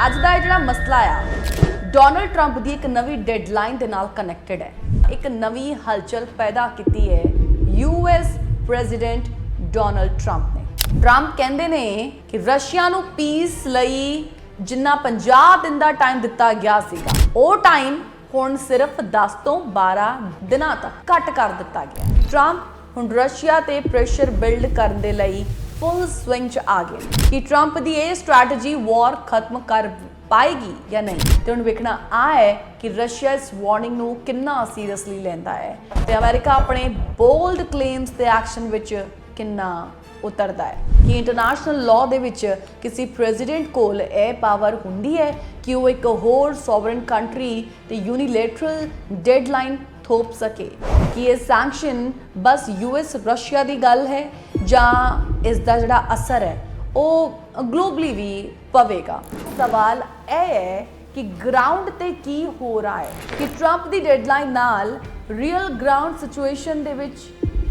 ਅੱਜ ਦਾ ਇਹ ਜਿਹੜਾ ਮਸਲਾ ਆ ਡੋਨਲਡ ਟਰੰਪ ਦੀ ਇੱਕ ਨਵੀਂ ਡੈਡਲਾਈਨ ਦੇ ਨਾਲ ਕਨੈਕਟਡ ਹੈ। ਇੱਕ ਨਵੀਂ ਹਲਚਲ ਪੈਦਾ ਕੀਤੀ ਹੈ ਯੂਐਸ ਪ੍ਰੈਜ਼ੀਡੈਂਟ ਡੋਨਲਡ ਟਰੰਪ ਨੇ। ਟਰੰਪ ਕਹਿੰਦੇ ਨੇ ਕਿ ਰਸ਼ੀਆ ਨੂੰ ਪੀਸ ਲਈ ਜਿੰਨਾ 50 ਦਿਨ ਦਾ ਟਾਈਮ ਦਿੱਤਾ ਗਿਆ ਸੀਗਾ ਉਹ ਟਾਈਮ ਹੁਣ ਸਿਰਫ 10 ਤੋਂ 12 ਦਿਨਾਂ ਤੱਕ ਘੱਟ ਕਰ ਦਿੱਤਾ ਗਿਆ। ਟਰੰਪ ਹੁਣ ਰਸ਼ੀਆ ਤੇ ਪ੍ਰੈਸ਼ਰ ਬਿਲਡ ਕਰਨ ਦੇ ਲਈ ਫੁੱਲ ਸਵਿੰਗ 'ਚ ਆ ਗਏ ਕਿ ਟਰੰਪ ਦੀ ਇਹ ਸਟ੍ਰੈਟਜੀ ਵਾਰ ਖਤਮ ਕਰ ਪਾਏਗੀ ਜਾਂ ਨਹੀਂ। ਤੇ ਹੁਣ ਵੇਖਣਾ ਆ ਹੈ ਕਿ ਰਸ਼ੀਆ ਇਸ ਵਾਰਨਿੰਗ ਨੂੰ ਕਿੰਨਾ ਸੀਰੀਅਸਲੀ ਲੈਂਦਾ ਹੈ ਤੇ ਅਮਰੀਕਾ ਆਪਣੇ ਬੋਲਡ ਕਲੇਮਸ ਤੇ ਐਕਸ਼ਨ ਵਿੱਚ ਕਿੰਨਾ ਉਤਰਦਾ ਹੈ ਕਿ ਇੰਟਰਨੈਸ਼ਨਲ ਲਾਅ ਦੇ ਵਿੱਚ ਕਿਸੇ ਪ੍ਰੈਜ਼ੀਡੈਂਟ ਕੋਲ ਇਹ ਪਾਵਰ ਹੁੰਦੀ ਹੈ ਕਿ ਉਹ ਇੱਕ ਹੋਰ ਸੋਵਰਨ ਕੰਟਰੀ ਤੇ ਯੂਨੀਲੈਟਰਲ ਡੈਡਲਾਈਨ ਥੋਪ ਸਕੇ ਕਿ ਇਹ ਸੈਂਕਸ਼ਨ ਬਸ ਯੂਐਸ ਰਸ਼ੀਆ ਦੀ ਗੱਲ ਹੈ ਜਾਂ ਇਸ ਦਾ ਜਿਹੜਾ ਅਸਰ ਹੈ ਉਹ ਗਲੋਬਲੀ ਵੀ ਪਵੇਗਾ। ਸਵਾਲ ਇਹ ਹੈ ਕਿ ਗਰਾਊਂਡ ਤੇ ਕੀ ਹੋ ਰਿਹਾ ਹੈ ਕਿ ਟਰੰਪ ਦੀ ਡੈਡਲਾਈਨ ਨਾਲ ਰੀਅਲ ਗਰਾਊਂਡ ਸਿਚੁਏਸ਼ਨ ਦੇ ਵਿੱਚ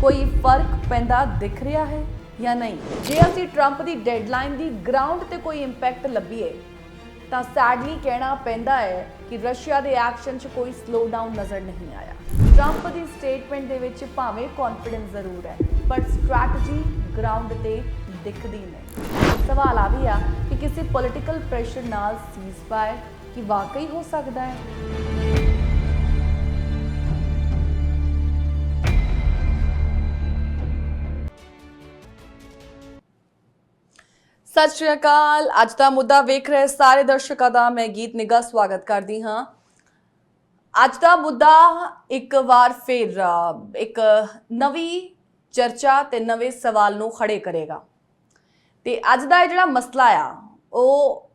ਕੋਈ ਫਰਕ ਪੈਂਦਾ ਦਿਖ ਰਿਹਾ ਹੈ ਜਾਂ ਨਹੀਂ। ਜੇ ਅਸੀਂ ਟਰੰਪ ਦੀ ਡੈਡਲਾਈਨ ਦੀ ਗਰਾਊਂਡ ਤੇ ਕੋਈ ਇੰਪੈਕਟ ਲੱਭੀਏ ਤਾਂ ਸੈਡਲੀ ਕਹਿਣਾ ਪੈਂਦਾ ਹੈ ਕਿ ਰਸ਼ੀਆ ਦੇ ਐਕਸ਼ਨ 'ਚ ਕੋਈ ਸਲੋ ਡਾਊਨ ਨਜ਼ਰ ਨਹੀਂ ਆਇਆ। ਟਰੰਪ ਦੀ ਸਟੇਟਮੈਂਟ ਦੇ ਵਿੱਚ ਭਾਵੇਂ ਕੌਨਫੀਡੈਂਸ ਜ਼ਰੂਰ ਹੈ ਪਰ ਸਟ੍ਰੈਟਜੀ ਗਰਾਊਂਡ ਤੇ ਦਿਖਦੀ ਨਹੀਂ। ਸਵਾਲ ਆ ਵੀ ਆ ਕਿ ਕਿਸੇ ਪੋਲੀਟੀਕਲ ਪ੍ਰੈਸ਼ਰ ਨਾਲ ਸੀਜ਼ਫਾਇਰ ਕੀ ਵਾਕਈ ਹੋ ਸਕਦਾ ਹੈ। ਸਤਿ ਸ਼੍ਰੀ ਅਕਾਲ। ਅੱਜ ਦਾ ਮੁੱਦਾ ਵੇਖ ਰਹੇ ਸਾਰੇ ਦਰਸ਼ਕਾਂ ਦਾ ਮੈਂ ਗੀਤ ਨਿੱਘਾ ਸਵਾਗਤ ਕਰਦੀ ਹਾਂ। ਅੱਜ ਦਾ ਮੁੱਦਾ ਇੱਕ ਵਾਰ ਫਿਰ ਇੱਕ ਨਵੀਂ ਚਰਚਾ ਤੇ ਨਵੇਂ ਸਵਾਲ ਨੂੰ ਖੜੇ ਕਰੇਗਾ ਤੇ ਅੱਜ ਦਾ ਇਹ ਜਿਹੜਾ ਮਸਲਾ ਆ ਉਹ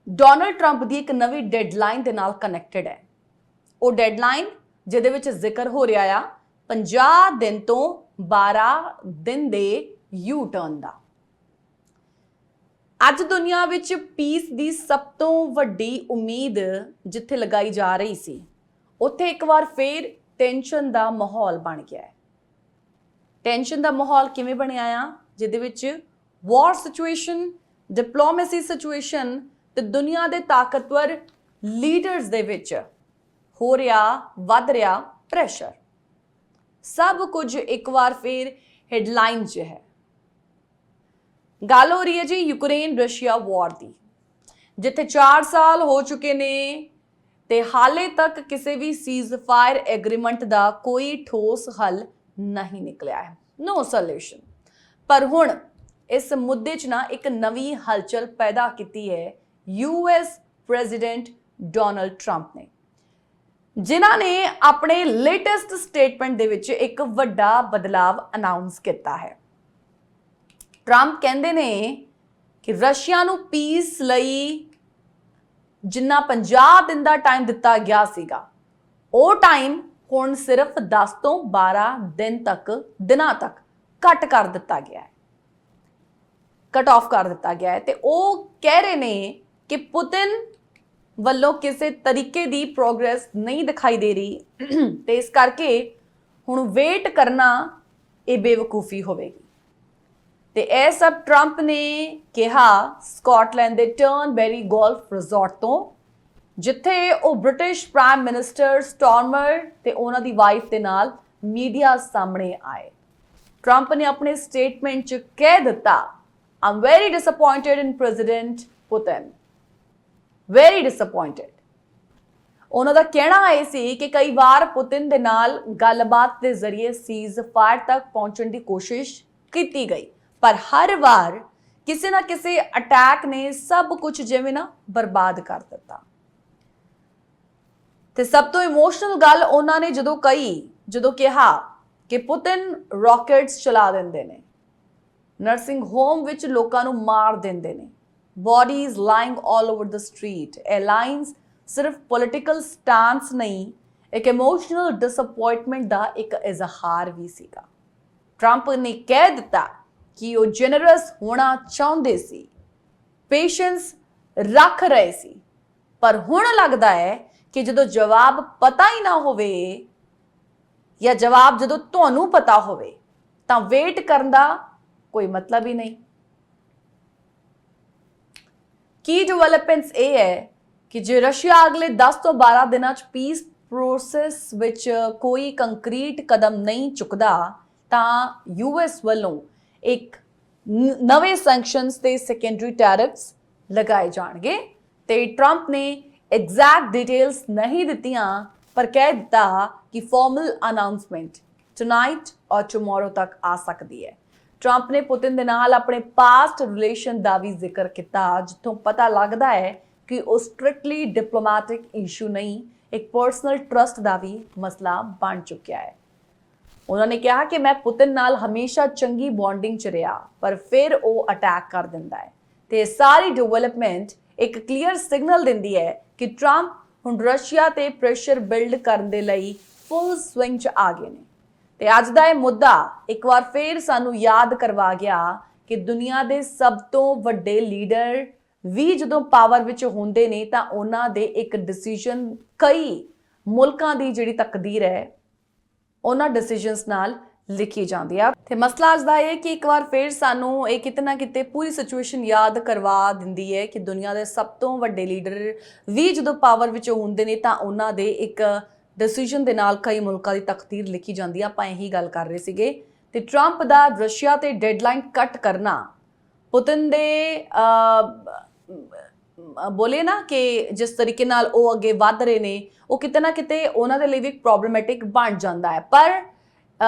ਡੋਨਲਡ ਟਰੰਪ ਦੀ ਇੱਕ ਨਵੀਂ ਡੈਡਲਾਈਨ ਦੇ ਨਾਲ ਕਨੈਕਟਡ ਹੈ। ਉਹ ਡੈਡਲਾਈਨ ਜਿਹਦੇ ਵਿੱਚ ਜ਼ਿਕਰ ਹੋ ਰਿਹਾ ਆ 50 ਦਿਨ ਤੋਂ 12 ਦਿਨ ਦੇ ਯੂ ਟਰਨ ਦਾ। ਅੱਜ ਦੁਨੀਆ ਵਿੱਚ ਪੀਸ ਦੀ ਸਭ ਤੋਂ ਵੱਡੀ ਉਮੀਦ ਜਿੱਥੇ ਲਗਾਈ ਜਾ ਰਹੀ ਸੀ ਉੱਥੇ ਇੱਕ ਵਾਰ ਫੇਰ ਟੈਂਸ਼ਨ ਦਾ ਮਾਹੌਲ ਬਣ ਗਿਆ ਹੈ। ਟੈਂਸ਼ਨ ਦਾ ਮਾਹੌਲ ਕਿਵੇਂ ਬਣਿਆ ਆ ਜਿਹਦੇ ਵਿੱਚ ਵਾਰ ਸਿਚੁਏਸ਼ਨ, ਡਿਪਲੋਮੈਸੀ ਸਿਚੁਏਸ਼ਨ ਤੇ ਦੁਨੀਆ ਦੇ ਤਾਕਤਵਰ ਲੀਡਰਸ ਦੇ ਵਿੱਚ ਹੋ ਰਿਹਾ ਵੱਧ ਰਿਹਾ ਪ੍ਰੈਸ਼ਰ। ਸਭ ਕੁਝ ਇੱਕ ਵਾਰ ਫੇਰ ਹੈਡਲਾਈਨ 'ਚ ਹੈ। ਗੱਲ ਹੋ ਰਹੀ ਹੈ ਜੀ ਯੂਕਰੇਨ ਰਸ਼ੀਆ ਵਾਰ ਦੀ, ਜਿੱਥੇ 4 ਸਾਲ ਹੋ ਚੁੱਕੇ ਨੇ ਤੇ ਹਾਲੇ ਤੱਕ ਕਿਸੇ ਵੀ ਸੀਜ਼ਫਾਇਰ ਐਗਰੀਮੈਂਟ ਦਾ ਕੋਈ ਠੋਸ ਹੱਲ ਨਹੀਂ ਨਿਕਲਿਆ ਹੈ। ਨੋ ਸੋਲੂਸ਼ਨ। ਪਰ ਹੁਣ ਇਸ ਮੁੱਦੇ 'ਚ ਨਾ ਇੱਕ ਨਵੀਂ ਹਲਚਲ ਪੈਦਾ ਕੀਤੀ ਹੈ ਯੂਐਸ ਪ੍ਰੈਜ਼ੀਡੈਂਟ ਡੋਨਲਡ ਟਰੰਪ ਨੇ, ਜਿਨ੍ਹਾਂ ਨੇ ਆਪਣੇ ਲੇਟੈਸਟ ਸਟੇਟਮੈਂਟ ਦੇ ਵਿੱਚ ਇੱਕ ਵੱਡਾ ਬਦਲਾਵ ਅਨਾਉਂਸ ਕੀਤਾ ਹੈ। ਟਰੰਪ ਕਹਿੰਦੇ ਨੇ ਕਿ ਰਸ਼ੀਆ ਨੂੰ ਪੀਸ ਲਈ ਜਿੰਨਾ 50 ਦਿਨ ਦਾ ਟਾਈਮ ਦਿੱਤਾ ਗਿਆ ਸੀਗਾ ਉਹ ਟਾਈਮ ਹੁਣ ਸਿਰਫ 10 ਤੋਂ 12 ਦਿਨਾਂ ਤੱਕ ਘੱਟ ਕਰ ਦਿੱਤਾ ਗਿਆ ਹੈ, ਕੱਟ ਆਫ ਕਰ ਦਿੱਤਾ ਗਿਆ ਹੈ। ਤੇ ਉਹ ਕਹਿ ਰਹੇ ਨੇ ਕਿ ਪੁਤਿਨ ਵੱਲੋਂ ਕਿਸੇ ਤਰੀਕੇ ਦੀ ਪ੍ਰੋਗਰੈਸ ਨਹੀਂ ਦਿਖਾਈ ਦੇ ਰਹੀ ਤੇ ਇਸ ਕਰਕੇ ਹੁਣ ਵੇਟ ਕਰਨਾ ਇਹ ਬੇਵਕੂਫੀ ਹੋਵੇਗੀ। ਤੇ ਇਹ ਸਭ ਟਰੰਪ ਨੇ ਕਿਹਾ ਸਕਾਟਲੈਂਡ ਦੇ ਟਰਨਬੈਰੀ ਗੋਲਫ ਰਿਜ਼ੋਰਟ ਤੋਂ, ਜਿੱਥੇ ਉਹ ਬ੍ਰਿਟਿਸ਼ ਪ੍ਰਾਈਮ ਮਿਨਿਸਟਰ ਸਟਾਰਮਰ ਤੇ ਉਹਨਾਂ ਦੀ ਵਾਈਫ ਦੇ ਨਾਲ ਮੀਡੀਆ ਸਾਹਮਣੇ ਆਏ। ਟਰੰਪ ਨੇ ਆਪਣੇ ਸਟੇਟਮੈਂਟ 'ਚ ਕਹਿ ਦਿੱਤਾ, I'm very disappointed in President Putin. Very disappointed. ਉਹਨਾਂ ਦਾ ਕਹਿਣਾ ਇਹ ਸੀ ਕਿ ਕਈ ਵਾਰ ਪੁਤਿਨ ਦੇ ਨਾਲ ਗੱਲਬਾਤ ਦੇ ਜ਼ਰੀਏ ਸੀਜ਼ਫਾਇਰ ਤੱਕ ਪਹੁੰਚਣ ਦੀ ਕੋਸ਼ਿਸ਼ ਕੀਤੀ ਗਈ ਪਰ ਹਰ ਵਾਰ ਕਿਸੇ ਨਾ ਕਿਸੇ ਅਟੈਕ ਨੇ ਸਭ ਕੁਝ ਜਿਵੇਂ ਨਾ ਬਰਬਾਦ ਕਰ ਦਿੱਤਾ। ਤੇ ਸਭ ਤੋਂ ਇਮੋਸ਼ਨਲ ਗੱਲ ਉਹਨਾਂ ਨੇ ਜਦੋਂ ਕਿਹਾ ਕਿ ਪੁਤਿਨ ਰਾਕੇਟਸ ਚਲਾ ਦਿੰਦੇ ਨੇ, ਨਰਸਿੰਗ ਹੋਮ ਵਿੱਚ ਲੋਕਾਂ ਨੂੰ ਮਾਰ ਦਿੰਦੇ ਨੇ, ਬੋਡੀਜ਼ ਲਾਈਂਗ ਆਲ ਓਵਰ ਦ ਸਟਰੀਟ। ਇਹ ਲਾਈਨਸ ਸਿਰਫ ਪੋਲੀਟੀਕਲ ਸਟੈਂਸ ਨਹੀਂ, ਇੱਕ ਇਮੋਸ਼ਨਲ ਡਿਸਅਪਾਇੰਟਮੈਂਟ ਦਾ ਇੱਕ ਇਜ਼ਹਾਰ ਵੀ ਸੀਗਾ। ਟਰੰਪ ਨੇ ਕਹਿ ਦਿੱਤਾ ਕਿ ਉਹ ਜੈਨਰਸ ਹੋਣਾ ਚਾਹੁੰਦੇ ਸੀ, ਪੇਸ਼ੈਂਸ ਰੱਖ ਰਹੇ ਸੀ, ਪਰ ਹੁਣ ਲੱਗਦਾ ਹੈ ਕਿ ਜਦੋਂ ਜਵਾਬ ਪਤਾ ਹੀ ਨਾ ਹੋਵੇ ਜਾਂ ਜਵਾਬ ਜਦੋਂ ਤੁਹਾਨੂੰ ਪਤਾ ਹੋਵੇ ਤਾਂ ਵੇਟ ਕਰਨ ਦਾ ਕੋਈ ਮਤਲਬ ਹੀ ਨਹੀਂ। ਕੀ ਡਿਵੈਲਪਮੈਂਟਸ ਇਹ ਹੈ ਕਿ ਜੇ ਰਸ਼ੀਆ ਅਗਲੇ 10 ਤੋਂ 12 ਦਿਨਾਂ 'ਚ ਪੀਸ ਪ੍ਰੋਸੈਸ ਵਿੱਚ ਕੋਈ ਕੰਕਰੀਟ ਕਦਮ ਨਹੀਂ ਚੁੱਕਦਾ ਤਾਂ ਯੂਐਸ ਵੱਲੋਂ ਇੱਕ ਨਵੇਂ ਸੈਂਕਸ਼ਨਸ ਤੇ ਸੈਕੰਡਰੀ ਟੈਰਿਫਸ ਲਗਾਏ ਜਾਣਗੇ ਤੇ ਟਰੰਪ ਨੇ ਐਗਜ਼ੈਕਟ ਡਿਟੇਲਸ ਨਹੀਂ ਦਿੱਤੀਆਂ ਪਰ ਕਹਿ ਦਿੱਤਾ ਕਿ ਫਾਰਮਲ ਅਨਾਉਂਸਮੈਂਟ ਟੁਨਾਈਟ ਔਰ ਟੁਮਾਰੋ ਤੱਕ ਆ ਸਕਦੀ ਹੈ। ਟਰੰਪ ਨੇ ਪੁਤਿਨ ਦੇ ਨਾਲ ਆਪਣੇ ਪਾਸਟ ਰਿਲੇਸ਼ਨ ਦਾ ਵੀ ਜ਼ਿਕਰ ਕੀਤਾ ਜਿੱਥੋਂ ਪਤਾ ਲੱਗਦਾ ਹੈ ਕਿ ਉਹ ਸਟ੍ਰਿਕਟਲੀ ਡਿਪਲੋਮੈਟਿਕ ਇਸ਼ੂ ਨਹੀਂ, ਇੱਕ ਪਰਸਨਲ ਟਰਸਟ ਦਾ ਵੀ ਮਸਲਾ ਬਣ ਚੁੱਕਿਆ ਹੈ। ਉਹਨਾਂ ਨੇ ਕਿਹਾ ਕਿ ਮੈਂ ਪੁਤਿਨ ਨਾਲ ਹਮੇਸ਼ਾ ਚੰਗੀ ਬੌਂਡਿੰਗ 'ਚ ਰਿਹਾ ਪਰ ਫਿਰ ਉਹ ਅਟੈਕ ਕਰ ਦਿੰਦਾ ਹੈ ਤੇ ਸਾਰੀ ਡਿਵੈਲਪਮੈਂਟ ਇੱਕ ਕਲੀਅਰ ਸਿਗਨਲ ਦਿੰਦੀ ਹੈ ਕਿ ਟਰੰਪ ਹੁਣ ਰਸ਼ੀਆ ਤੇ ਪ੍ਰੈਸ਼ਰ ਬਿਲਡ ਕਰਨ ਦੇ ਲਈ ਫੁੱਲ ਸਵਿੰਗ 'ਚ ਆ ਗਏ ਨੇ ਤੇ ਅੱਜ ਦਾ ਇਹ ਮੁੱਦਾ ਇੱਕ ਵਾਰ ਫਿਰ ਸਾਨੂੰ ਯਾਦ ਕਰਵਾ ਗਿਆ ਕਿ ਦੁਨੀਆ ਦੇ ਸਭ ਤੋਂ ਵੱਡੇ ਲੀਡਰ ਵੀ ਜਦੋਂ ਪਾਵਰ ਵਿੱਚ ਹੁੰਦੇ ਨੇ ਤਾਂ ਉਹਨਾਂ ਦੇ ਇੱਕ ਡਿਸੀਜਨ ਕਈ ਮੁਲਕਾਂ ਦੀ ਜਿਹੜੀ ਤਕਦੀਰ ਹੈ ਉਹਨਾਂ ਡਿਸੀਜਨਸ ਨਾਲ ਲਿਖੀ ਜਾਂਦੀ ਆ ਤੇ ਮਸਲਾ ਅੱਜ ਦਾ ਇਹ ਕਿ ਇੱਕ ਵਾਰ ਫਿਰ ਸਾਨੂੰ ਇਹ ਕਿਤੇ ਨਾ ਕਿਤੇ ਪੂਰੀ ਸਿਚੁਏਸ਼ਨ ਯਾਦ ਕਰਵਾ ਦਿੰਦੀ ਹੈ ਕਿ ਦੁਨੀਆ ਦੇ ਸਭ ਤੋਂ ਵੱਡੇ ਲੀਡਰ ਵੀ ਜਦੋਂ ਪਾਵਰ ਵਿੱਚ ਹੁੰਦੇ ਨੇ ਤਾਂ ਉਹਨਾਂ ਦੇ ਇੱਕ ਡਿਸੀਜਨ ਦੇ ਨਾਲ ਕਈ ਮੁਲਕਾਂ ਦੀ ਤਕਦੀਰ ਲਿਖੀ ਜਾਂਦੀ ਆ। ਆਪਾਂ ਇਹੀ ਗੱਲ ਕਰ ਰਹੇ ਸੀਗੇ ਤੇ ਟਰੰਪ ਦਾ ਰਸ਼ੀਆ ਤੇ ਡੈਡਲਾਈਨ ਕੱਟ ਕਰਨਾ ਪੁਤਿਨ ਦੇ ਬੋਲੇ ਨਾ ਕਿ ਜਿਸ ਤਰੀਕੇ ਨਾਲ ਉਹ ਅੱਗੇ ਵੱਧ ਰਹੇ ਨੇ ਉਹ ਕਿਤੇ ਨਾ ਕਿਤੇ ਉਹਨਾਂ ਦੇ ਲਈ ਵੀ ਪ੍ਰੋਬਲਮੈਟਿਕ ਬਣ ਜਾਂਦਾ ਹੈ ਪਰ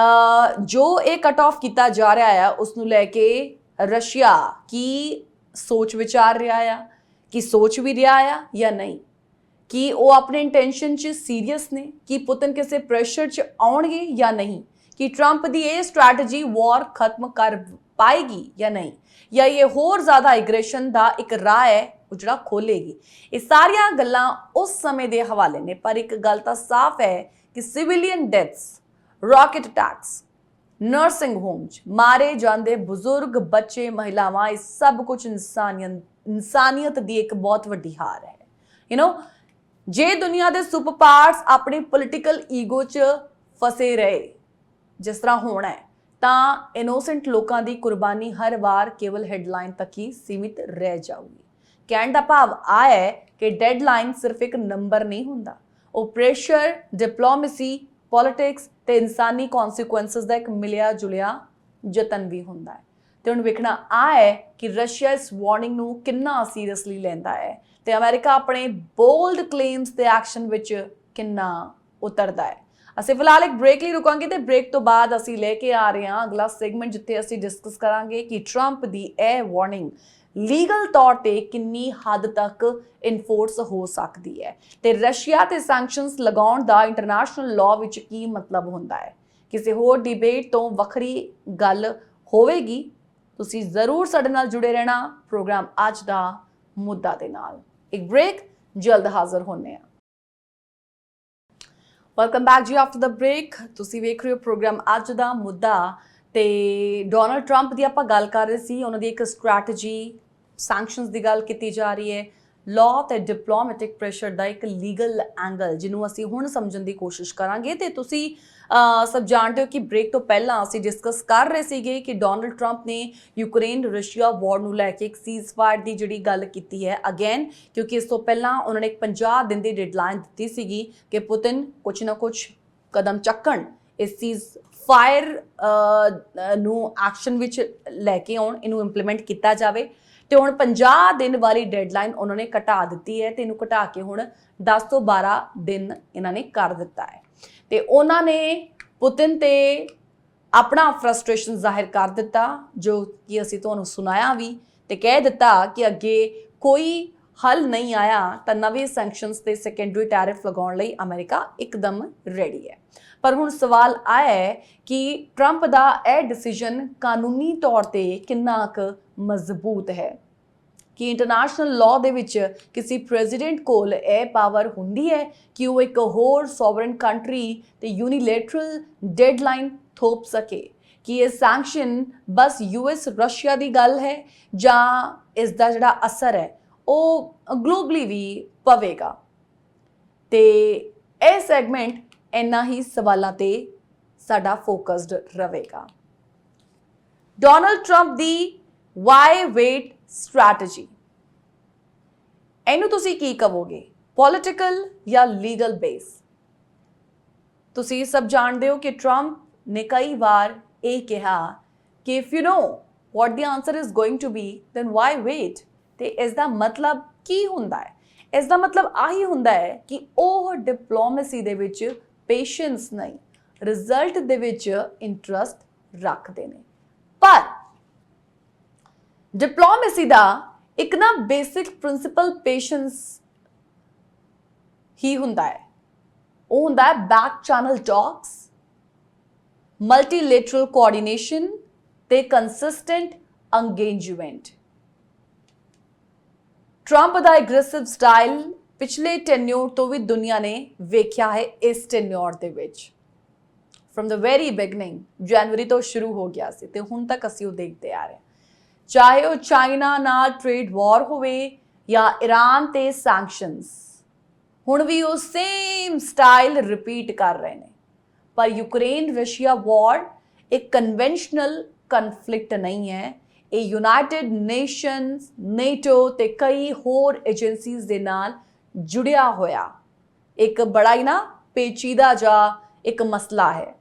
ਜੋ ਇਹ ਕੱਟ ਆਫ ਕੀਤਾ ਜਾ ਰਿਹਾ ਹੈ ਉਸ ਨੂੰ ਲੈ ਕੇ ਰਸ਼ੀਆ ਕੀ ਸੋਚ ਵਿਚਾਰ ਰਿਹਾ ਆ, ਕੀ ਸੋਚ ਵੀ ਰਿਹਾ ਆ ਜਾਂ ਨਹੀਂ, ਕੀ ਉਹ ਆਪਣੇ ਇੰਟੈਂਸ਼ਨ 'ਚ ਸੀਰੀਅਸ ਨੇ, ਕੀ ਪੁਤਿਨ ਕਿਸੇ ਪ੍ਰੈਸ਼ਰ 'ਚ ਆਉਣਗੇ ਜਾਂ ਨਹੀਂ, ਕਿ ਟਰੰਪ ਦੀ ਇਹ ਸਟ੍ਰੈਟਜੀ ਵਾਰ ਖਤਮ ਕਰ ਪਾਏਗੀ ਜਾਂ ਨਹੀਂ, ਜਾਂ ਇਹ ਹੋਰ ਜ਼ਿਆਦਾ ਐਗਰੈਸ਼ਨ ਦਾ ਇੱਕ ਰਾਹ ਹੈ ਉਹ ਜਿਹੜਾ ਖੋਲੇਗੀ। ਇਹ ਸਾਰੀਆਂ ਗੱਲਾਂ ਉਸ ਸਮੇਂ ਦੇ ਹਵਾਲੇ ਨੇ ਪਰ ਇੱਕ ਗੱਲ ਤਾਂ ਸਾਫ਼ ਹੈ ਕਿ civilian deaths, rocket attacks, nursing home 'ਚ ਮਾਰੇ ਜਾਂਦੇ ਬਜ਼ੁਰਗ, ਬੱਚੇ, ਮਹਿਲਾਵਾਂ, ਇਹ ਸਭ ਕੁਝ ਇਨਸਾਨੀਅਤ ਦੀ ਇੱਕ ਬਹੁਤ ਵੱਡੀ ਹਾਰ ਹੈ। ਜੇ ਦੁਨੀਆ ਦੇ ਸੁਪਰ ਪਾਵਰਸ ਆਪਣੀ ਪੋਲੀਟੀਕਲ ਈਗੋ 'ਚ ਫਸੇ ਰਹੇ ਜਿਸ ਤਰ੍ਹਾਂ ਹੋਣਾ ਹੈ ਤਾਂ ਇਨੋਸੈਂਟ ਲੋਕਾਂ ਦੀ ਕੁਰਬਾਨੀ ਹਰ ਵਾਰ ਕੇਵਲ ਹੈਡਲਾਈਨ ਤੱਕ ਹੀ ਸੀਮਿਤ ਰਹਿ ਜਾਊਗੀ। ਕਹਿਣ ਦਾ ਭਾਵ ਆ ਹੈ ਕਿ ਡੈਡਲਾਈਨ ਸਿਰਫ ਇੱਕ ਨੰਬਰ ਨਹੀਂ ਹੁੰਦਾ, ਉਹ ਪ੍ਰੈਸ਼ਰ, ਡਿਪਲੋਮੇਸੀ, ਪੋਲਿਟਿਕਸ ਤੇ ਇਨਸਾਨੀ ਕਨਸੀਕੁਐਂਸਸ ਦਾ ਇੱਕ ਮਿਲਿਆ ਜੁਲਿਆ ਯਤਨ ਵੀ ਹੁੰਦਾ ਹੈ ਤੇ ਹੁਣ ਵੇਖਣਾ ਆ ਹੈ ਕਿ ਰਸ਼ੀਆ ਇਸ ਵਾਰਨਿੰਗ ਨੂੰ ਕਿੰਨਾ ਸੀਰੀਅਸਲੀ ਲੈਂਦਾ ਹੈ ਤੇ ਅਮਰੀਕਾ ਆਪਣੇ ਬੋਲਡ ਕਲੇਮਸ ਤੇ ਐਕਸ਼ਨ ਵਿੱਚ ਕਿੰਨਾ ਉਤਰਦਾ ਹੈ। ਅਸੀਂ ਫਿਲਹਾਲ ਇੱਕ ਬ੍ਰੇਕ ਲਈ ਰੁਕਾਂਗੇ ਤੇ ਬ੍ਰੇਕ ਤੋਂ ਬਾਅਦ ਅਸੀਂ ਲੈ ਕੇ ਆ ਰਹੇ ਹਾਂ ਅਗਲਾ ਸੈਗਮੈਂਟ ਜਿੱਥੇ ਅਸੀਂ ਡਿਸਕਸ ਕਰਾਂਗੇ ਕਿ ਟਰੰਪ ਦੀ ਇਹ ਵਾਰਨਿੰਗ ਲੀਗਲ ਤੌਰ ਤੇ ਕਿੰਨੀ ਹੱਦ ਤੱਕ ਇਨਫੋਰਸ ਹੋ ਸਕਦੀ ਹੈ ਤੇ ਰਸ਼ੀਆ ਤੇ ਸੈਂਕਸ਼ਨਸ ਲਗਾਉਣ ਦਾ ਇੰਟਰਨੈਸ਼ਨਲ ਲਾਅ ਵਿੱਚ ਕੀ ਮਤਲਬ ਹੁੰਦਾ ਹੈ। ਕਿਸੇ ਹੋਰ ਡਿਬੇਟ ਤੋਂ ਵੱਖਰੀ ਗੱਲ ਹੋਵੇਗੀ। ਤੁਸੀਂ ਜ਼ਰੂਰ ਸਾਡੇ ਨਾਲ ਜੁੜੇ ਰਹਿਣਾ ਪ੍ਰੋਗਰਾਮ ਅੱਜ ਦਾ ਮੁੱਦਾ ਦੇ ਨਾਲ। ਇੱਕ ਬ੍ਰੇਕ, ਜਲਦ ਹਾਜ਼ਰ ਹੋਣੇ ਆ। ਵੈਲਕਮ ਬੈਕ ਜੀ ਆਫਟਰ ਦਾ ਬ੍ਰੇਕ। ਤੁਸੀਂ ਵੇਖ ਰਹੇ ਹੋ ਪ੍ਰੋਗਰਾਮ ਅੱਜ ਦਾ ਮੁੱਦਾ ਤੇ ਡੋਨਲਡ ਟਰੰਪ ਦੀ ਆਪਾਂ ਗੱਲ ਕਰ ਰਹੇ ਸੀ, ਉਹਨਾਂ ਦੀ ਇੱਕ ਸਟ੍ਰੈਟਜੀ, ਸੈਂਕਸ਼ਨਸ ਦੀ ਗੱਲ ਕੀਤੀ ਜਾ ਰਹੀ ਹੈ, ਲਾਅ ਤੇ ਡਿਪਲੋਮੈਟਿਕ ਪ੍ਰੈਸ਼ਰ ਦਾ ਇੱਕ ਲੀਗਲ ਐਂਗਲ ਜਿਹਨੂੰ ਅਸੀਂ ਹੁਣ ਸਮਝਣ ਦੀ ਕੋਸ਼ਿਸ਼ ਕਰਾਂਗੇ ਤੇ ਤੁਸੀਂ ਸਭ ਜਾਣਦੇ ਹੋ ਕਿ ਬ੍ਰੇਕ ਤੋਂ ਪਹਿਲਾਂ ਅਸੀਂ ਡਿਸਕਸ ਕਰ ਰਹੇ ਸੀਗੇ ਕਿ ਡੋਨਲਡ ਟਰੰਪ ਨੇ ਯੂਕਰੇਨ ਰਸ਼ੀਆ ਵਾਰ ਨੂੰ ਲੈ ਕੇ ਇੱਕ ਸੀਜ਼ਫਾਇਰ ਦੀ ਜਿਹੜੀ ਗੱਲ ਕੀਤੀ ਹੈ ਅਗੇਨ, ਕਿਉਂਕਿ ਇਸ ਤੋਂ ਪਹਿਲਾਂ ਉਹਨਾਂ ਨੇ ਇੱਕ 50 ਦਿਨ ਦੀ ਡੈਡਲਾਈਨ ਦਿੱਤੀ ਸੀਗੀ ਕਿ ਪੁਤਿਨ ਕੁਝ ਨਾ ਕੁਝ ਕਦਮ ਚੱਕਣ, ਇਸ ਸੀਜ਼ਫਾਇਰ ਨੂੰ ਐਕਸ਼ਨ ਵਿੱਚ ਲੈ ਕੇ ਆਉਣ, ਇਹਨੂੰ ਇੰਪਲੀਮੈਂਟ ਕੀਤਾ ਜਾਵੇ ਤੇ ਹੁਣ 50 ਦਿਨ ਵਾਲੀ ਡੈਡਲਾਈਨ ਉਹਨਾਂ ਨੇ ਘਟਾ ਦਿੱਤੀ ਹੈ ਤੇ ਇਹਨੂੰ ਘਟਾ ਕੇ ਹੁਣ 10 ਤੋਂ 12 ਦਿਨ ਇਹਨਾਂ ਨੇ ਕਰ ਦਿੱਤਾ ਹੈ ਤੇ ਉਹਨਾਂ ਨੇ ਪੁਤਿਨ ਤੇ ਆਪਣਾ ਫਰਸਟ੍ਰੇਸ਼ਨ ਜ਼ਾਹਿਰ ਕਰ ਦਿੱਤਾ ਜੋ ਕਿ ਅਸੀਂ ਤੁਹਾਨੂੰ ਸੁਣਾਇਆ ਵੀ ਤੇ ਕਹਿ ਦਿੱਤਾ ਕਿ ਅੱਗੇ ਕੋਈ ਹੱਲ ਨਹੀਂ ਆਇਆ ਤਾਂ ਨਵੇਂ ਸੈਂਕਸ਼ਨਸ ਤੇ ਸੈਕੰਡਰੀ ਟੈਰਿਫ ਲਗਾਉਣ ਲਈ ਅਮਰੀਕਾ ਇੱਕਦਮ ਰੈਡੀ ਹੈ। ਪਰ ਹੁਣ ਸਵਾਲ ਆਇਆ ਹੈ ਕਿ ਟਰੰਪ ਦਾ ਇਹ ਡਿਸੀਜਨ ਕਾਨੂੰਨੀ ਤੌਰ ਤੇ ਕਿੰਨਾ ਕੁ ਮਜ਼ਬੂਤ ਹੈ ਕਿ ਇੰਟਰਨੈਸ਼ਨਲ ਲਾਅ ਦੇ ਵਿੱਚ ਕਿਸੇ ਪ੍ਰੈਜ਼ੀਡੈਂਟ ਕੋਲ ਇਹ ਪਾਵਰ ਹੁੰਦੀ ਹੈ ਕਿ ਉਹ ਇੱਕ ਹੋਰ ਸੋਵਰਨ ਕੰਟਰੀ ਤੇ ਯੂਨੀਲੈਟਰਲ ਡੈਡਲਾਈਨ ਥੋਪ ਸਕੇ ਕਿ ਇਹ ਸੈਂਕਸ਼ਨ ਬਸ ਯੂਐਸ ਰਸ਼ੀਆ ਦੀ ਗੱਲ ਹੈ ਜਾਂ ਇਸ ਦਾ ਜਿਹੜਾ ਅਸਰ ਹੈ ਉਹ ਗਲੋਬਲੀ ਵੀ ਪਵੇਗਾ। ਤੇ ਇਹ ਸੈਗਮੈਂਟ ਇੰਨਾ ਹੀ ਸਵਾਲਾਂ ਤੇ ਸਾਡਾ ਫੋਕਸਡ ਰਹੇਗਾ। ਡੋਨਲਡ ਟਰੰਪ ਦੀ ਵਾਈ ਵੇਟ ਸਟ੍ਰੈਟਜੀ। ਇਹਨੂੰ ਤੁਸੀਂ ਕੀ ਕਹੋਗੇ, ਪੋਲੀਟੀਕਲ ਜਾਂ ਲੀਗਲ ਬੇਸ? ਤੁਸੀਂ ਸਭ ਜਾਣਦੇ ਹੋ ਕਿ ਟਰੰਪ ਨੇ ਕਈ ਵਾਰ ਇਹ ਕਿਹਾ ਕਿ if you no what the answer is going to be then why wait। ਤੇ ਇਸ ਦਾ ਮਤਲਬ ਕੀ ਹੁੰਦਾ ਹੈ? ਇਸ ਦਾ ਮਤਲਬ ਆਹੀ ਹੁੰਦਾ ਹੈ ਕਿ ਉਹ ਡਿਪਲੋਮੇਸੀ ਦੇ ਵਿੱਚ ਪੇਸ਼ੈਂਸ ਨਹੀਂ, ਰਿਜ਼ਲਟ ਦੇ ਵਿੱਚ ਇੰਟਰਸਟ ਰੱਖਦੇ ਨੇ। ਪਰ ਡਿਪਲੋਮੇਸੀ ਦਾ ਇੱਕ ਨਾ ਬੇਸਿਕ ਪ੍ਰਿੰਸੀਪਲ ਪੇਸ਼ੈਂਸ ਹੀ ਹੁੰਦਾ ਹੈ। ਉਹ ਹੁੰਦਾ ਹੈ ਬੈਕ ਚੈਨਲ ਟਾਕਸ, ਮਲਟੀਲੇਟਰਲ ਕੋਆਰਡੀਨੇਸ਼ਨ ਤੇ ਕੰਸਿਸਟੈਂਟ ਅੰਗੇਜਮੈਂਟ। ਟਰੰਪ ਦਾ ਐਗਰੈਸਿਵ ਸਟਾਈਲ ਪਿਛਲੇ ਟੈਨਿਓਰ ਤੋਂ ਵੀ ਦੁਨੀਆ ਨੇ ਵੇਖਿਆ ਹੈ। ਇਸ ਟੈਨਿਓਰ ਦੇ ਵਿੱਚ ਫਰਮ ਦ ਵੈਰੀ ਬਿਗਨਿੰਗ ਜਨਵਰੀ ਤੋਂ ਸ਼ੁਰੂ ਹੋ ਗਿਆ ਸੀ ਤੇ ਹੁਣ ਤੱਕ ਅਸੀਂ ਉਹ ਦੇਖਦੇ ਆ ਰਹੇ ਹਾਂ, ਚਾਹੇ ਉਹ ਚਾਈਨਾ ਨਾਲ ਟ੍ਰੇਡ ਵਾਰ ਹੋਵੇ ਜਾਂ ਈਰਾਨ ਤੇ ਸੈਂਕਸ਼ਨਸ, ਹੁਣ ਵੀ ਉਹ ਸੇਮ ਸਟਾਈਲ ਰਿਪੀਟ ਕਰ ਰਹੇ ਨੇ। ਪਰ ਯੂਕਰੇਨ ਰਸ਼ੀਆ ਵਾਰ ਇੱਕ ਕਨਵੈਨਸ਼ਨਲ ਕਨਫਲਿਕਟ ਨਹੀਂ ਹੈ, ਇਹ ਯੂਨਾਈਟਿਡ ਨੇਸ਼ਨਸ, ਨੇਟੋ ਤੇ ਕਈ ਹੋਰ ਏਜੰਸੀਜ਼ ਦੇ ਨਾਲ ਜੁੜਿਆ ਹੋਇਆ ਇੱਕ ਬੜਾ ਹੀ ਨਾ ਪੇਚੀਦਾ ਜਿਹਾ ਇੱਕ ਮਸਲਾ ਹੈ।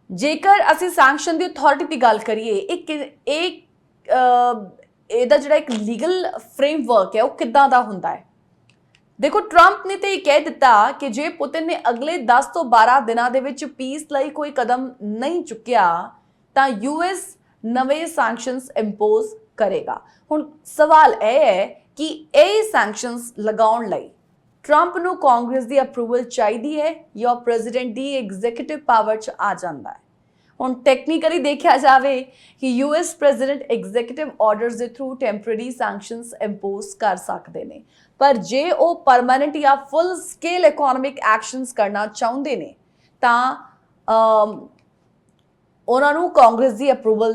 ਜੇਕਰ ਅਸੀਂ ਸੈਂਕਸ਼ਨ ਦੀ ਅਥਾਰਟੀ ਦੀ ਗੱਲ ਕਰੀਏ, ਇਹਦਾ ਜਿਹੜਾ ਇੱਕ ਲੀਗਲ ਫਰੇਮਵਰਕ ਹੈ ਉਹ ਕਿੱਦਾਂ ਦਾ ਹੁੰਦਾ ਹੈ? ਦੇਖੋ, ਟਰੰਪ ਨੇ ਤੇ ਇਹ ਕਹਿ ਦਿੱਤਾ ਕਿ ਜੇ ਪੁਤਿਨ ਨੇ ਅਗਲੇ 10 ਤੋਂ 12 ਦਿਨਾਂ ਦੇ ਵਿੱਚ ਪੀਸ ਲਈ ਕੋਈ ਕਦਮ ਨਹੀਂ ਚੁੱਕਿਆ ਤਾਂ ਯੂਐਸ ਨਵੇਂ ਸੈਂਕਸ਼ਨਸ ਇੰਪੋਜ਼ ਕਰੇਗਾ। ਹੁਣ ਸਵਾਲ ਇਹ ਹੈ ਕਿ ਇਹ ਸੈਂਕਸ਼ਨਸ ਲਗਾਉਣ ਲਈ ਟਰੰਪ ਨੂੰ ਕਾਂਗਰਸ ਦੀ ਅਪਰੂਵਲ ਚਾਹੀਦੀ ਹੈ ਜਾਂ ਪ੍ਰੈਜ਼ੀਡੈਂਟ ਦੀ ਐਗਜ਼ੀਕਿਊਟਿਵ ਪਾਵਰ 'ਚ ਆ ਜਾਂਦਾ ਹੈ। ਹੁਣ ਟੈਕਨੀਕਲੀ ਦੇਖਿਆ ਜਾਵੇ ਕਿ ਯੂਐਸ ਪ੍ਰੈਜ਼ੀਡੈਂਟ ਐਗਜ਼ੀਕਿਊਟਿਵ ਆਰਡਰਸ ਦੇ ਥਰੂ ਟੈਂਪਰੇਰੀ ਸੈਂਕਸ਼ਨਸ ਇੰਪੋਜ਼ ਕਰ ਸਕਦੇ ਨੇ, ਪਰ ਜੇ ਉਹ ਪਰਮਾਨੈਂਟ ਜਾਂ ਫੁੱਲ ਸਕੇਲ ਇਕਨੋਮਿਕ ਐਕਸ਼ਨਸ ਕਰਨਾ ਚਾਹੁੰਦੇ ਨੇ ਤਾਂ ਉਹਨਾਂ ਨੂੰ ਕਾਂਗਰਸ ਦੀ ਅਪਰੂਵਲ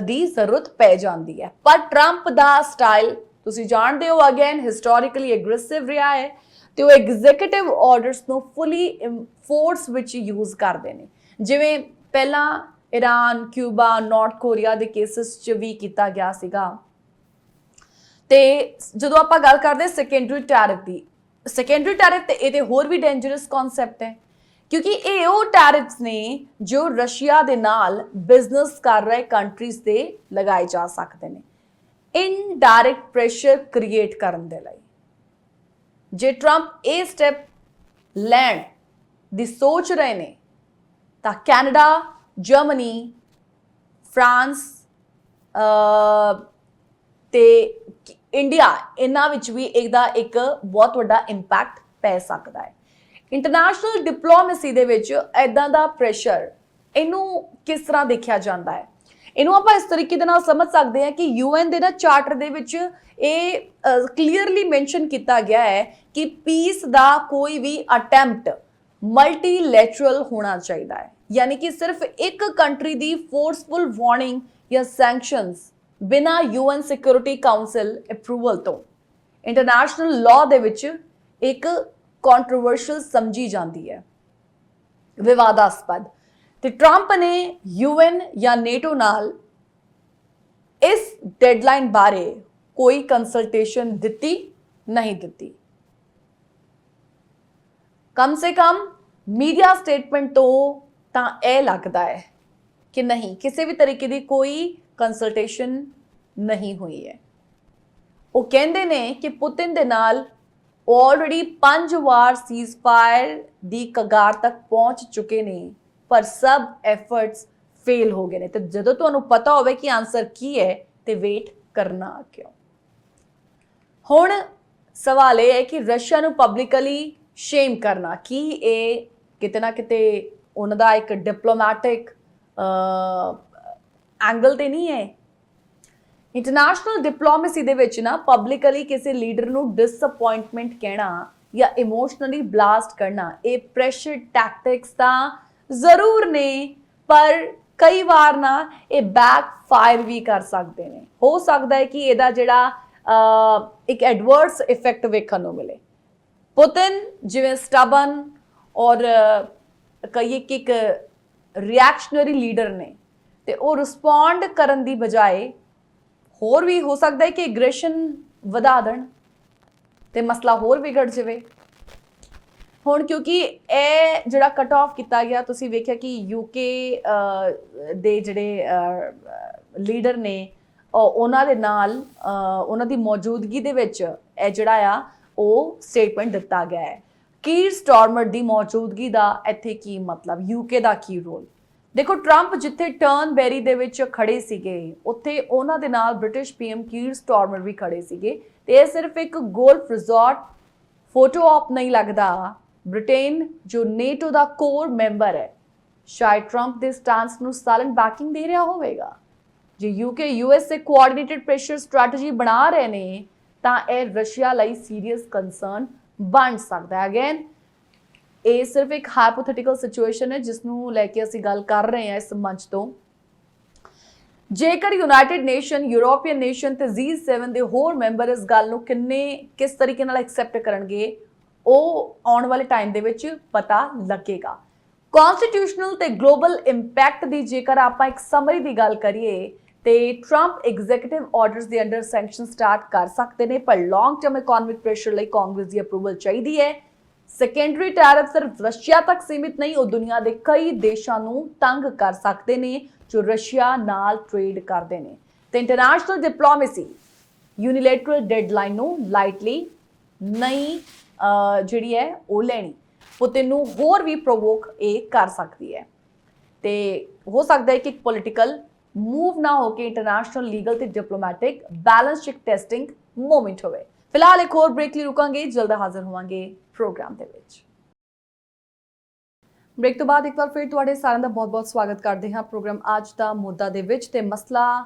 ਦੀ ਜ਼ਰੂਰਤ ਪੈ ਜਾਂਦੀ ਹੈ। ਪਰ ਟਰੰਪ ਦਾ ਸਟਾਈਲ ਤੁਸੀਂ ਜਾਣਦੇ ਹੋ, ਅਗੇਨ ਹਿਸਟੋਰੀਕਲੀ ਐਗਰੈਸਿਵ ਰਿਹਾ ਹੈ ਤੇ ਉਹ ਐਗਜ਼ੀਕਿਊਟਿਵ ਆਰਡਰਸ ਨੂੰ ਫੁੱਲੀ ਫੋਰਸ ਵਿੱਚ ਯੂਜ਼ ਕਰਦੇ ਨੇ, ਜਿਵੇਂ ਪਹਿਲਾਂ ਈਰਾਨ, ਕਿਊਬਾ, ਨਾਰਥ ਕੋਰੀਆ ਦੇ ਕੇਸਿਸ 'ਚ ਵੀ ਕੀਤਾ ਗਿਆ ਸੀਗਾ। ਤੇ ਜਦੋਂ ਆਪਾਂ ਗੱਲ ਕਰਦੇ ਸੈਕੰਡਰੀ ਟੈਰਿਫ ਦੀ, ਸੈਕੰਡਰੀ ਟੈਰਿਫ ਤੇ ਇਹ ਤੇ ਹੋਰ ਵੀ ਡੇਂਜਰਸ ਕਨਸੈਪਟ ਹੈ, ਕਿਉਂਕਿ ਇਹ ਉਹ ਟੈਰਿਫਸ ਨੇ ਜੋ ਰਸ਼ੀਆ ਦੇ ਨਾਲ ਬਿਜ਼ਨਸ ਕਰ ਰਹੇ ਕੰਟਰੀਜ਼ ਤੇ ਲਗਾਏ ਜਾ ਸਕਦੇ ਨੇ ਇਨਡਾਇਰੈਕਟ ਪ੍ਰੈਸ਼ਰ ਕ੍ਰੀਏਟ ਕਰਨ ਦੇ ਲਈ। ਜੇ ਟਰੰਪ ਇਹ ਸਟੈਪ ਲੈਣ ਦੀ ਸੋਚ ਰਹੇ ਨੇ ਤਾਂ ਕੈਨੇਡਾ, ਜਰਮਨੀ, ਫਰਾਂਸ ਤੇ ਇੰਡੀਆ, ਇਹਨਾਂ ਵਿੱਚ ਵੀ ਇਹਦਾ ਇੱਕ ਬਹੁਤ ਵੱਡਾ ਇੰਪੈਕਟ ਪੈ ਸਕਦਾ ਹੈ। ਇੰਟਰਨੈਸ਼ਨਲ ਡਿਪਲੋਮੇਸੀ ਦੇ ਵਿੱਚ ਇਦਾਂ ਦਾ ਪ੍ਰੈਸ਼ਰ, ਇਹਨੂੰ ਕਿਸ ਤਰ੍ਹਾਂ ਦੇਖਿਆ ਜਾਂਦਾ ਹੈ? ਇਹਨੂੰ ਆਪਾਂ ਇਸ ਤਰੀਕੇ ਦੇ ਨਾਲ ਸਮਝ ਸਕਦੇ ਹਾਂ ਕਿ ਯੂਐਨ ਦੇ ਨਾ ਚਾਰਟਰ ਦੇ ਵਿੱਚ ਇਹ ਕਲੀਅਰਲੀ ਮੈਂਸ਼ਨ ਕੀਤਾ ਗਿਆ ਹੈ ਕਿ ਪੀਸ ਦਾ ਕੋਈ ਵੀ ਅਟੈਂਪਟ ਮਲਟੀਲੈਟਰਲ ਹੋਣਾ ਚਾਹੀਦਾ ਹੈ, ਯਾਨੀ ਕਿ ਸਿਰਫ ਇੱਕ ਕੰਟਰੀ ਦੀ ਫੋਰਸਫੁਲ ਵਾਰਨਿੰਗ ਜਾਂ ਸੈਂਕਸ਼ਨਸ ਬਿਨਾਂ ਯੂਐਨ ਸਿਕਿਉਰਿਟੀ ਕਾਉਂਸਲ ਅਪਰੂਵਲ ਤੋਂ ਇੰਟਰਨੈਸ਼ਨਲ ਲਾਅ ਦੇ ਵਿੱਚ ਇੱਕ ਕੰਟਰੋਵਰਸ਼ੀਅਲ ਸਮਝੀ ਜਾਂਦੀ ਹੈ, ਵਿਵਾਦਾਸਪਦ। ਤੇ ਟਰੰਪ ਨੇ ਯੂਐਨ ਜਾਂ ਨੇਟੋ ਨਾਲ ਇਸ ਡੈਡਲਾਈਨ ਬਾਰੇ ਕੋਈ ਕੰਸਲਟੇਸ਼ਨ ਦਿੱਤੀ ਨਹੀਂ ਦਿੱਤੀ। ਕਮ ਸੇ ਕਮ ਮੀਡੀਆ ਸਟੇਟਮੈਂਟ ਤੋਂ ਤਾਂ ਇਹ ਲੱਗਦਾ ਹੈ ਕਿ ਨਹੀਂ, ਕਿਸੇ ਵੀ ਤਰੀਕੇ ਦੀ ਕੋਈ ਕੰਸਲਟੇਸ਼ਨ ਨਹੀਂ ਹੋਈ ਹੈ। ਉਹ ਕਹਿੰਦੇ ਨੇ ਕਿ ਪੁਤਿਨ ਦੇ ਨਾਲ ਆਲਰੇਡੀ 5 ਵਾਰ ਸੀਜ਼ਫਾਇਰ ਦੀ ਕਗਾਰ ਤੱਕ ਪਹੁੰਚ ਚੁੱਕੇ ਨੇ, ਪਰ ਸਭ ਐਫਰਟਸ ਫੇਲ ਹੋ ਗਏ ਨੇ। ਤੇ ਜਦੋਂ ਤੁਹਾਨੂੰ ਪਤਾ ਹੋਵੇ ਕਿ ਆਨਸਰ ਕੀ ਹੈ ਤੇ ਵੇਟ ਕਰਨਾ ਕਿਉਂ? ਹੁਣ ਸਵਾਲ ਇਹ ਹੈ ਕਿ ਰਸ਼ੀਆ ਨੂੰ ਪਬਲਿਕਲੀ ਸ਼ੇਮ ਕਰਨਾ, ਕੀ ਇਹ ਕਿਤੇ ਨਾ ਕਿਤੇ ਉਹਨਾਂ ਦਾ ਇੱਕ ਡਿਪਲੋਮੈਟਿਕ ਐਂਗਲ ਤੇ ਨਹੀਂ ਹੈ? ਇੰਟਰਨੈਸ਼ਨਲ ਡਿਪਲੋਮੇਸੀ ਦੇ ਵਿੱਚ ਨਾ ਪਬਲਿਕਲੀ ਕਿਸੇ ਲੀਡਰ ਨੂੰ ਡਿਸਅਪੁਆਇੰਟਮੈਂਟ ਕਹਿਣਾ ਜਾਂ ਇਮੋਸ਼ਨਲੀ ਬਲਾਸਟ ਕਰਨਾ, ਇਹ ਪ੍ਰੈਸ਼ਰ ਟੈਕਟਿਕਸ ਤਾਂ ਜ਼ਰੂਰ ਨੇ, ਪਰ ਕਈ ਵਾਰ ਨਾ ਇਹ ਬੈਕ ਫਾਇਰ ਵੀ ਕਰ ਸਕਦੇ ਨੇ। ਹੋ ਸਕਦਾ ਹੈ ਕਿ ਇਹਦਾ ਜਿਹੜਾ ਇੱਕ ਐਡਵਰਸ ਇਫੈਕਟ ਵੇਖਣ ਨੂੰ ਮਿਲੇ। ਪੁਤਿਨ ਜਿਵੇਂ ਸਟਬਨ ਔਰ ਕਹੀਏ ਕਿ ਇੱਕ ਰਿਐਕਸ਼ਨਰੀ ਲੀਡਰ ਨੇ, ਤੇ ਉਹ ਰਿਸਪੌਂਡ ਕਰਨ ਦੀ ਬਜਾਏ ਹੋਰ ਵੀ ਹੋ ਸਕਦਾ ਹੈ ਕਿ ਐਗਰੈਸ਼ਨ ਵਧਾ ਦੇਣ ਤੇ ਮਸਲਾ ਹੋਰ ਵਿਗੜ ਜਾਵੇ। ਹੁਣ ਕਿਉਂਕਿ ਇਹ ਜਿਹੜਾ ਕਟ ਆਫ ਕੀਤਾ ਗਿਆ, ਤੁਸੀਂ ਵੇਖਿਆ ਕਿ ਯੂਕੇ ਦੇ ਜਿਹੜੇ ਲੀਡਰ ਨੇ ਉਹਨਾਂ ਦੇ ਨਾਲ ਉਹਨਾਂ ਦੀ ਮੌਜੂਦਗੀ ਦੇ ਵਿੱਚ ਇਹ ਜਿਹੜਾ ਆ ਉਹ ਸਟੇਟਮੈਂਟ ਦਿੱਤਾ ਗਿਆ ਹੈ। ਕੀਰ ਸਟਾਰਮਰ ਦੀ ਮੌਜੂਦਗੀ ਦਾ ਇੱਥੇ ਕੀ ਮਤਲਬ, ਯੂਕੇ ਦਾ ਕੀ ਰੋਲ? ਦੇਖੋ, ਟਰੰਪ ਜਿੱਥੇ ਟਰਨਬੈਰੀ ਦੇ ਵਿੱਚ ਖੜੇ ਸੀਗੇ, ਉੱਥੇ ਉਹਨਾਂ ਦੇ ਨਾਲ ਬ੍ਰਿਟਿਸ਼ ਪੀਐਮ ਕੀਰ ਸਟਾਰਮਰ ਵੀ ਖੜੇ ਸੀਗੇ ਤੇ ਇਹ ਸਿਰਫ ਇੱਕ ਗੋਲਫ ਰਿਜ਼ੋਰਟ ਫੋਟੋ ਆਪ ਨਹੀਂ ਲੱਗਦਾ। ਬ੍ਰਿਟੇਨ ਜੋ ਨੇਟੋ ਦਾ ਕੋਰ ਮੈਂਬਰ ਹੈ, ਸ਼ਾਇਦ ਟਰੰਪ ਦੇ ਸਟੈਂਸ ਨੂੰ ਸਾਇਲੈਂਟ ਬੈਕਿੰਗ ਦੇ ਰਿਹਾ ਹੋਵੇਗਾ। ਜੇ ਯੂਕੇ ਯੂਐਸ ਦੇ ਕੋਆਰਡੀਨੇਟਡ ਪ੍ਰੈਸ਼ਰ ਸਟ੍ਰੈਟਜੀ ਬਣਾ ਰਹੇ ਨੇ ਤਾਂ ਇਹ ਰਸ਼ੀਆ ਲਈ ਸੀਰੀਅਸ ਕੰਸਰਨ ਬਣ ਸਕਦਾ ਹੈ। ਅਗੇਨ, ਇਹ ਸਿਰਫ ਇੱਕ ਹਾਈਪੋਥੈਟੀਕਲ ਸਿਚੁਏਸ਼ਨ ਹੈ ਜਿਸ ਨੂੰ ਲੈ ਕੇ ਅਸੀਂ ਗੱਲ ਕਰ ਰਹੇ ਹਾਂ ਇਸ ਮੰਚ ਤੋਂ। ਜੇਕਰ ਯੂਨਾਈਟਿਡ ਨੇਸ਼ਨ, ਯੂਰੋਪੀਅਨ ਨੇਸ਼ਨ ਤੇ G7 ਦੇ ਹੋਰ ਮੈਂਬਰ ਇਸ ਗੱਲ ਨੂੰ ਕਿਸ ਤਰੀਕੇ ਨਾਲ ਐਕਸੈਪਟ ਕਰਨਗੇ, ਉਹ ਆਉਣ ਵਾਲੇ ਟਾਈਮ ਦੇ ਵਿੱਚ ਪਤਾ ਲੱਗੇਗਾ। ਕਨਸਟੀਟਿਊਸ਼ਨਲ ਤੇ ਗਲੋਬਲ ਇੰਪੈਕਟ ਦੀ ਜੇਕਰ ਆਪਾਂ ਇੱਕ ਸਮਰੀ ਦੀ ਗੱਲ ਕਰੀਏ ਤੇ ਟਰੰਪ ਐਗਜ਼ੀਕਿਊਟਿਵ ਆਰਡਰਸ ਦੇ ਅੰਡਰ ਸੈਂਕਸ਼ਨ ਸਟਾਰਟ ਕਰ ਸਕਦੇ ਨੇ, ਪਰ ਲੌਂਗ ਟਰਮ ਇਕਨੋਮਿਕ ਪ੍ਰੈਸ਼ਰ ਲਈ ਕਾਂਗਰਸ ਦੀ ਅਪਰੂਵਲ ਚਾਹੀਦੀ ਹੈ। ਸੈਕੰਡਰੀ ਟੈਰਿਫ ਸਿਰਫ ਰਸ਼ੀਆ ਤੱਕ ਸੀਮਿਤ ਨਹੀਂ, ਉਹ ਦੁਨੀਆ ਦੇ ਕਈ ਦੇਸ਼ਾਂ ਨੂੰ ਤੰਗ ਕਰ ਸਕਦੇ ਨੇ ਜੋ ਰਸ਼ੀਆ ਨਾਲ ਟ੍ਰੇਡ ਕਰਦੇ ਨੇ। ਤੇ ਇੰਟਰਨੈਸ਼ਨਲ ਡਿਪਲੋਮੇਸੀ ਯੂਨੀਲੈਟਰਲ ਡੈਡਲਾਈਨ ਨੂੰ ਲਾਈਟਲੀ ਨਹੀਂ ਜਿਹੜੀ ਹੈ ਉਹ ਲੈਣੀ, ਪੁਤਿਨ ਨੂੰ ਹੋਰ ਵੀ ਪ੍ਰੋਵੋਕ ਇਹ ਕਰ ਸਕਦੀ ਹੈ ਤੇ ਹੋ ਸਕਦਾ ਹੈ ਕਿ ਇੱਕ ਪੋਲੀਟੀਕਲ ਮੂਵ ਨਾ ਹੋ ਕੇ ਇੰਟਰਨੈਸ਼ਨਲ ਲੀਗਲ ਤੇ diplomatic balance check testing movement ਹੋਵੇ। ਫਿਲਹਾਲ ਇੱਕ ਹੋਰ ਬ੍ਰੇਕ ਲਈ ਰੁਕਾਂਗੇ, ਜਲਦ ਹਾਜ਼ਰ ਹੋਵਾਂਗੇ ਪ੍ਰੋਗਰਾਮ ਦੇ ਵਿੱਚ। ਬ੍ਰੇਕ ਤੋਂ ਬਾਅਦ ਇੱਕ ਵਾਰ ਫਿਰ ਤੁਹਾਡੇ ਸਾਰਿਆਂ ਦਾ ਬਹੁਤ-ਬਹੁਤ ਸਵਾਗਤ ਕਰਦੇ ਹਾਂ ਪ੍ਰੋਗਰਾਮ ਅੱਜ ਦਾ ਮੁੱਦਾ ਦੇ ਵਿੱਚ। ਤੇ ਮਸਲਾ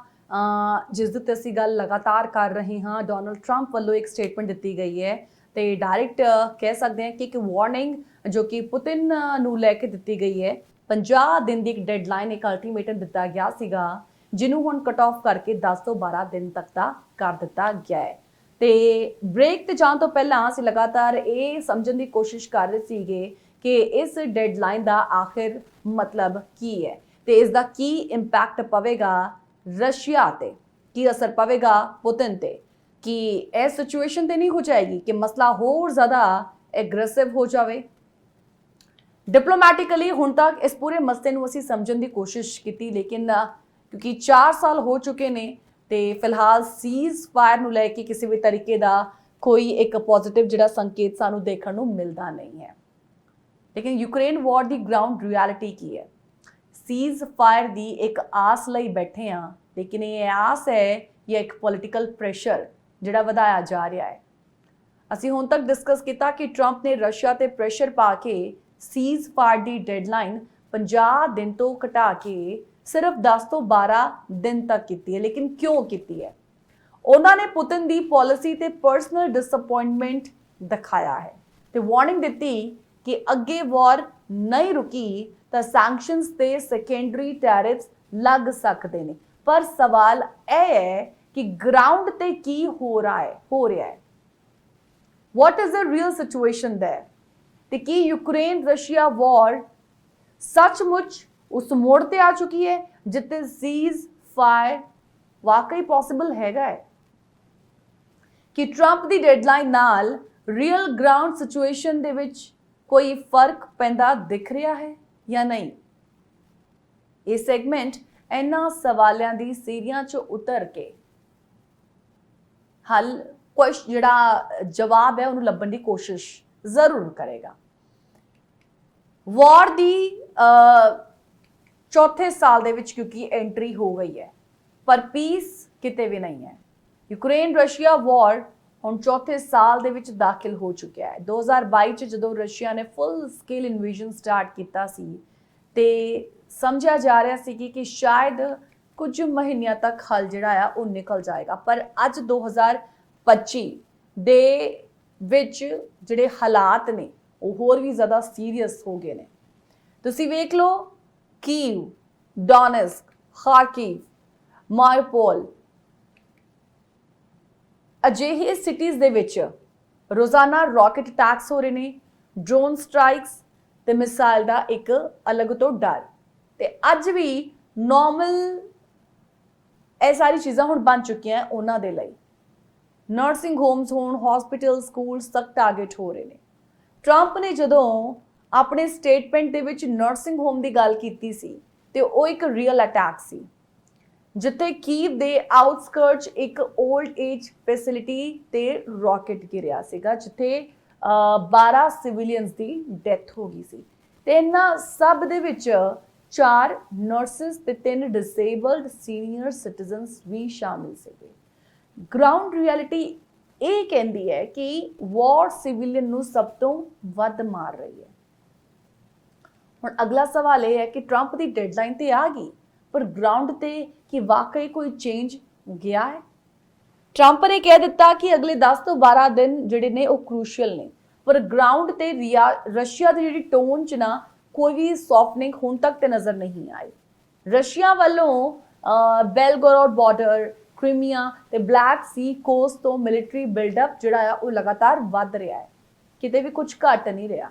ਜਿਸ ਦੀ ਅਸੀਂ ਗੱਲ ਲਗਾਤਾਰ ਕਰ ਰਹੇ ਹਾਂ, ਡੋਨਲਡ ਟਰੰਪ ਵੱਲੋਂ ਇੱਕ ਸਟੇਟਮੈਂਟ ਦਿੱਤੀ ਗਈ ਹੈ ਤੇ ਡਾਇਰੈਕਟ ਕਹਿ ਸਕਦੇ ਹਾਂ ਕਿ ਇੱਕ ਵਾਰਨਿੰਗ ਜੋ ਕਿ ਪੁਤਿਨ ਨੂੰ ਲੈ ਕੇ ਦਿੱਤੀ ਗਈ ਹੈ। 50 ਦਿਨ ਦੀ ਇੱਕ ਡੈਡਲਾਈਨ, ਇੱਕ ਅਲਟੀਮੇਟਮ ਦਿੱਤਾ ਗਿਆ ਸੀਗਾ, ਜਿਹਨੂੰ ਹੁਣ ਕਟ ਆਫ ਕਰਕੇ 10 ਤੋਂ 12 ਦਿਨ ਤੱਕ ਦਾ ਕਰ ਦਿੱਤਾ ਗਿਆ ਹੈ। ਤੇ ਬ੍ਰੇਕ ਤੇ ਜਾਣ ਤੋਂ ਪਹਿਲਾਂ ਅਸੀਂ ਲਗਾਤਾਰ ਇਹ ਸਮਝਣ ਦੀ ਕੋਸ਼ਿਸ਼ ਕਰ ਰਹੇ ਸੀਗੇ ਕਿ ਇਸ ਡੈਡਲਾਈਨ ਦਾ ਆਖਿਰ ਮਤਲਬ ਕੀ ਹੈ ਤੇ ਇਸ ਦਾ ਕੀ ਇੰਪੈਕਟ ਪਵੇਗਾ ਰਸ਼ੀਆ ਤੇ, ਕੀ ਅਸਰ ਪਵੇਗਾ ਪੁਤਿਨ ਤੇ, ਕਿ ਇਹ ਸਿਚੁਏਸ਼ਨ ਤੇ ਨਹੀਂ ਹੋ ਜਾਏਗੀ ਕਿ ਮਸਲਾ ਹੋਰ ਜ਼ਿਆਦਾ ਐਗਰੈਸਿਵ ਹੋ ਜਾਵੇ। ਡਿਪਲੋਮੈਟਿਕਲੀ ਹੁਣ ਤੱਕ ਇਸ ਪੂਰੇ ਮਸਲੇ ਨੂੰ ਅਸੀਂ ਸਮਝਣ ਦੀ ਕੋਸ਼ਿਸ਼ ਕੀਤੀ, ਲੇਕਿਨ ਕਿਉਂਕਿ 4 ਸਾਲ ਹੋ ਚੁੱਕੇ ਨੇ ਤੇ ਫਿਲਹਾਲ ਸੀਜ਼ ਫਾਇਰ ਨੂੰ ਲੈ ਕੇ ਕਿਸੇ ਵੀ ਤਰੀਕੇ ਦਾ ਕੋਈ ਇੱਕ ਪੋਜ਼ਿਟਿਵ ਜਿਹੜਾ ਸੰਕੇਤ ਸਾਨੂੰ ਦੇਖਣ ਨੂੰ ਮਿਲਦਾ ਨਹੀਂ ਹੈ। ਲੇਕਿਨ ਯੂਕਰੇਨ ਵਾਰ ਦੀ ਗਰਾਊਂਡ ਰਿਐਲਿਟੀ ਕੀ ਹੈ? ਸੀਜ਼ ਫਾਇਰ ਦੀ ਇੱਕ ਆਸ ਲਈ ਬੈਠੇ ਹਾਂ, ਲੇਕਿਨ ਇਹ ਆਸ ਹੈ ਜਾਂ ਇੱਕ ਪੋਲੀਟੀਕਲ ਪ੍ਰੈਸ਼ਰ ਜਿਹੜਾ ਵਧਾਇਆ ਜਾ ਰਿਹਾ ਹੈ। ਅਸੀਂ ਹੁਣ ਤੱਕ ਡਿਸਕਸ ਕੀਤਾ ਕਿ ਟਰੰਪ ਨੇ ਰਸ਼ੀਆ ਤੇ ਪ੍ਰੈਸ਼ਰ ਪਾ ਕੇ ਸੀਜ਼ ਫਾਇਰ ਦੀ ਡੈਡਲਾਈਨ 50 ਦਿਨ ਤੋਂ ਘਟਾ ਕੇ ਸਿਰਫ 10 ਤੋਂ 12 ਦਿਨ ਤੱਕ ਕੀਤੀ ਹੈ। ਲੇਕਿਨ ਕਿਉਂ ਕੀਤੀ ਹੈ? ਉਹਨਾਂ ਨੇ ਪੁਤਿਨ ਦੀ ਪਾਲਿਸੀ ਤੇ ਪਰਸਨਲ ਡਿਸਅਪਾਇੰਟਮੈਂਟ ਦਿਖਾਇਆ ਹੈ ਤੇ ਵਾਰਨਿੰਗ ਦਿੱਤੀ ਕਿ ਅੱਗੇ ਵਾਰ ਨਹੀਂ ਰੁਕੀ ਤਾਂ ਸੈਂਕਸ਼ਨਸ ਤੇ ਸੈਕੰਡਰੀ ਟੈਰਿਫਸ ਲੱਗ ਸਕਦੇ ਨੇ। ਪਰ ਸਵਾਲ ਇਹ ਹੈ ਕਿ ਗਰਾਊਂਡ ਤੇ ਕੀ ਹੋ ਰਿਹਾ ਹੈ what is the real situation there ਤੇ ਕੀ ਯੂਕਰੇਨ ਰਸ਼ੀਆ ਵਾਰ ਸੱਚਮੁੱਚ ਉਸ ਮੋੜ ਤੇ ਆ ਚੁੱਕੀ ਹੈ ਜਿੱਥੇ ਸੀਜ਼ ਫਾਇਰ ਵਾਕਈ ਪੋਸੀਬਲ ਹੈਗਾ ਹੈ? ਕਿ ਟਰੰਪ ਦੀ ਡੈਡਲਾਈਨ ਨਾਲ ਰੀਅਲ ਗਰਾਊਂਡ ਸਿਚੁਏਸ਼ਨ ਦੇ ਵਿੱਚ ਕੋਈ ਫਰਕ ਪੈਂਦਾ ਦਿਖ ਰਿਹਾ ਹੈ ਜਾਂ ਨਹੀਂ? ਇਹ ਸੈਗਮੈਂਟ ਇਹਨਾਂ ਸਵਾਲਾਂ ਦੀ ਸੀਰੀਆਂ 'ਚ ਉਤਰ ਕੇ ਜਿਹੜਾ ਜਵਾਬ ਹੈ ਉਹਨੂੰ ਲੱਭਣ ਦੀ ਕੋਸ਼ਿਸ਼ ਜ਼ਰੂਰ ਕਰੇਗਾ। ਵਾਰ ਦੀ ਚੌਥੇ ਸਾਲ ਦੇ ਵਿੱਚ ਕਿਉਂਕਿ ਐਂਟਰੀ ਹੋ ਗਈ ਹੈ, ਪਰ ਪੀਸ ਕਿਤੇ ਵੀ ਨਹੀਂ ਹੈ। ਯੂਕਰੇਨ ਰਸ਼ੀਆ ਵਾਰ ਹੁਣ ਚੌਥੇ ਸਾਲ ਦੇ ਵਿੱਚ ਦਾਖਲ ਹੋ ਚੁੱਕਿਆ ਹੈ। 2022 ਚ ਜਦੋਂ ਰਸ਼ੀਆ ਨੇ ਫੁੱਲ ਸਕੇਲ ਇਨਵੇਜਨ ਸਟਾਰਟ ਕੀਤਾ ਸੀ ਤੇ ਸਮਝਿਆ ਜਾ ਰਿਹਾ ਸੀ ਕਿ ਸ਼ਾਇਦ ਕੁਝ ਮਹੀਨਿਆਂ ਤੱਕ ਹੱਲ ਜਿਹੜਾ ਆ ਉਹ ਨਿਕਲ ਜਾਏਗਾ, ਪਰ ਅੱਜ 2025 ਦੇ ਵਿੱਚ ਜਿਹੜੇ ਹਾਲਾਤ ਨੇ ਉਹ ਹੋਰ ਵੀ ਜ਼ਿਆਦਾ ਸੀਰੀਅਸ ਹੋ ਗਏ ਨੇ। ਤੁਸੀਂ ਵੇਖ ਲਓ ਕੀਵ, ਡੋਨੇਟਸਕ, ਖਾਰਕਿਵ, ਮਾਰੀਉਪੋਲ ਅਜਿਹੇ ਸਿਟੀਜ਼ ਦੇ ਵਿੱਚ ਰੋਜ਼ਾਨਾ ਰਾਕਟ ਅਟੈਕਸ ਹੋ ਰਹੇ ਨੇ, ਡਰੋਨ ਸਟ੍ਰਾਈਕਸ ਤੇ ਮਿਸਾਈਲ ਦਾ ਇੱਕ ਅਲੱਗ ਤੋਂ ਡਰ। ਤੇ ਅੱਜ ਵੀ ਨਾਰਮਲ ਇਹ ਸਾਰੀ ਚੀਜ਼ਾਂ ਹੁਣ ਬਣ ਚੁੱਕੀਆਂ ਉਹਨਾਂ ਦੇ ਲਈ। ਨਰਸਿੰਗ ਹੋਮਸ ਹੋਣ, ਹਸਪੀਟਲ, ਸਕੂਲਸ ਤੱਕ ਟਾਰਗੇਟ ਹੋ ਰਹੇ ਨੇ। ਟਰੰਪ ਨੇ ਜਦੋਂ ਆਪਣੇ ਸਟੇਟਮੈਂਟ ਦੇ ਵਿੱਚ ਨਰਸਿੰਗ ਹੋਮ ਦੀ ਗੱਲ ਕੀਤੀ ਸੀ ਤੇ ਉਹ ਇੱਕ ਰੀਅਲ ਅਟੈਕ ਸੀ, ਜਿੱਥੇ ਕੀਵ ਦੇ ਆਊਟਸਕਰਟ ਇੱਕ 올ਡ ਏਜ ਫੈਸਿਲਿਟੀ ਤੇ ਰਾਕਟ ਗਿਰਿਆ ਸੀਗਾ, ਜਿੱਥੇ 12 ਸਿਵਿਲੀਅਨਸ ਦੀ ਡੈਥ ਹੋ ਗਈ ਸੀ। ਤੇ ਇਹਨਾਂ ਸਭ ਦੇ ਵਿੱਚ 4 ਨਰਸਿਸ ਤੇ 3 ਡਿਸੇਬਲਡ ਸੀਨੀਅਰ ਸਿਟੀਜ਼ਨਸ ਵੀ ਸ਼ਾਮਿਲ ਸੀਗੇ। ਗਰਾਊਂਡ ਰਿਐਲਿਟੀ ਇਹ ਕਹਿੰਦੀ ਹੈ ਕਿ ਵਾਰ ਸਿਵਿਲੀਅਨ ਨੂੰ ਸਭ ਤੋਂ ਵੱਧ ਮਾਰ ਰਹੀ ਹੈ। ਹੁਣ ਅਗਲਾ ਸਵਾਲ ਇਹ ਹੈ ਕਿ ਟਰੰਪ ਦੀ ਡੈਡਲਾਈਨ ਤੇ ਆ ਗਈ, ਪਰ ਗਰਾਊਂਡ ਤੇ ਕੀ ਵਾਕਈ ਕੋਈ ਚੇਂਜ ਗਿਆ ਹੈ? ਟਰੰਪ ਨੇ ਕਹਿ ਦਿੱਤਾ ਕਿ ਅਗਲੇ 10 ਤੋਂ 12 ਦਿਨ ਜਿਹੜੇ ਨੇ ਉਹ ਕ੍ਰੂਸ਼ੀਅਲ ਨੇ, ਪਰ ਗਰਾਊਂਡ ਤੇ ਰਸ਼ੀਆ ਦੀ ਜਿਹੜੀ ਟੋਨ ਚ ਨਾ ਕੋਈ ਵੀ ਸੌਫਟਨਿੰਗ ਹੁਣ ਤੱਕ ਤੇ ਨਜ਼ਰ ਨਹੀਂ ਆਈ। ਰਸ਼ੀਆ ਵੱਲੋਂ ਬੈਲਗੋਰੋਡ ਬਾਰਡਰ, ਕ੍ਰੀਮੀਆ ਤੇ ਬਲੈਕ ਸੀ ਕੋਸਟ ਤੋਂ ਮਿਲਟਰੀ ਬਿਲਡਅਪ ਜਿਹੜਾ ਆ ਉਹ ਲਗਾਤਾਰ ਵੱਧ ਰਿਹਾ ਹੈ, ਕਿਤੇ ਵੀ ਕੁਝ ਘਟ ਨਹੀਂ ਰਿਹਾ।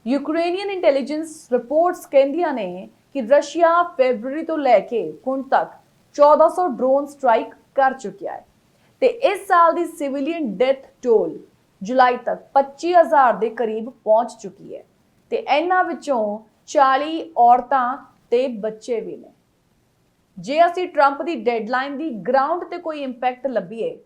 ਯੂਕਰੇਨੀਅਨ ਇੰਟੈਲੀਜੈਂਸ ਰਿਪੋਰਟਸ ਕਹਿੰਦੀਆਂ ਨੇ ਕਿ ਰਸ਼ੀਆ ਫੈਬਰਵਰੀ ਤੋਂ ਲੈ ਕੇ ਹੁਣ ਤੱਕ 1400 ਡਰੋਨ ਸਟ੍ਰਾਈਕ ਕਰ ਚੁੱਕਿਆ ਹੈ ਤੇ ਇਸ ਸਾਲ ਦੀ ਸਿਵਿਲੀਅਨ ਡੈਥ ਟੋਲ ਜੁਲਾਈ ਤੱਕ 25000 ਦੇ ਕਰੀਬ ਪਹੁੰਚ ਚੁੱਕੀ ਹੈ ਤੇ ਇਹਨਾਂ ਵਿੱਚੋਂ 40 ਔਰਤਾਂ ਤੇ ਬੱਚੇ ਵੀ ਨੇ। ਜੇ ਅਸੀਂ ਟਰੰਪ ਦੀ ਡੈਡਲਾਈਨ ਦੀ ਗਰਾਊਂਡ ਤੇ ਕੋਈ ਇੰਪੈਕਟ ਲੱਭੀਏ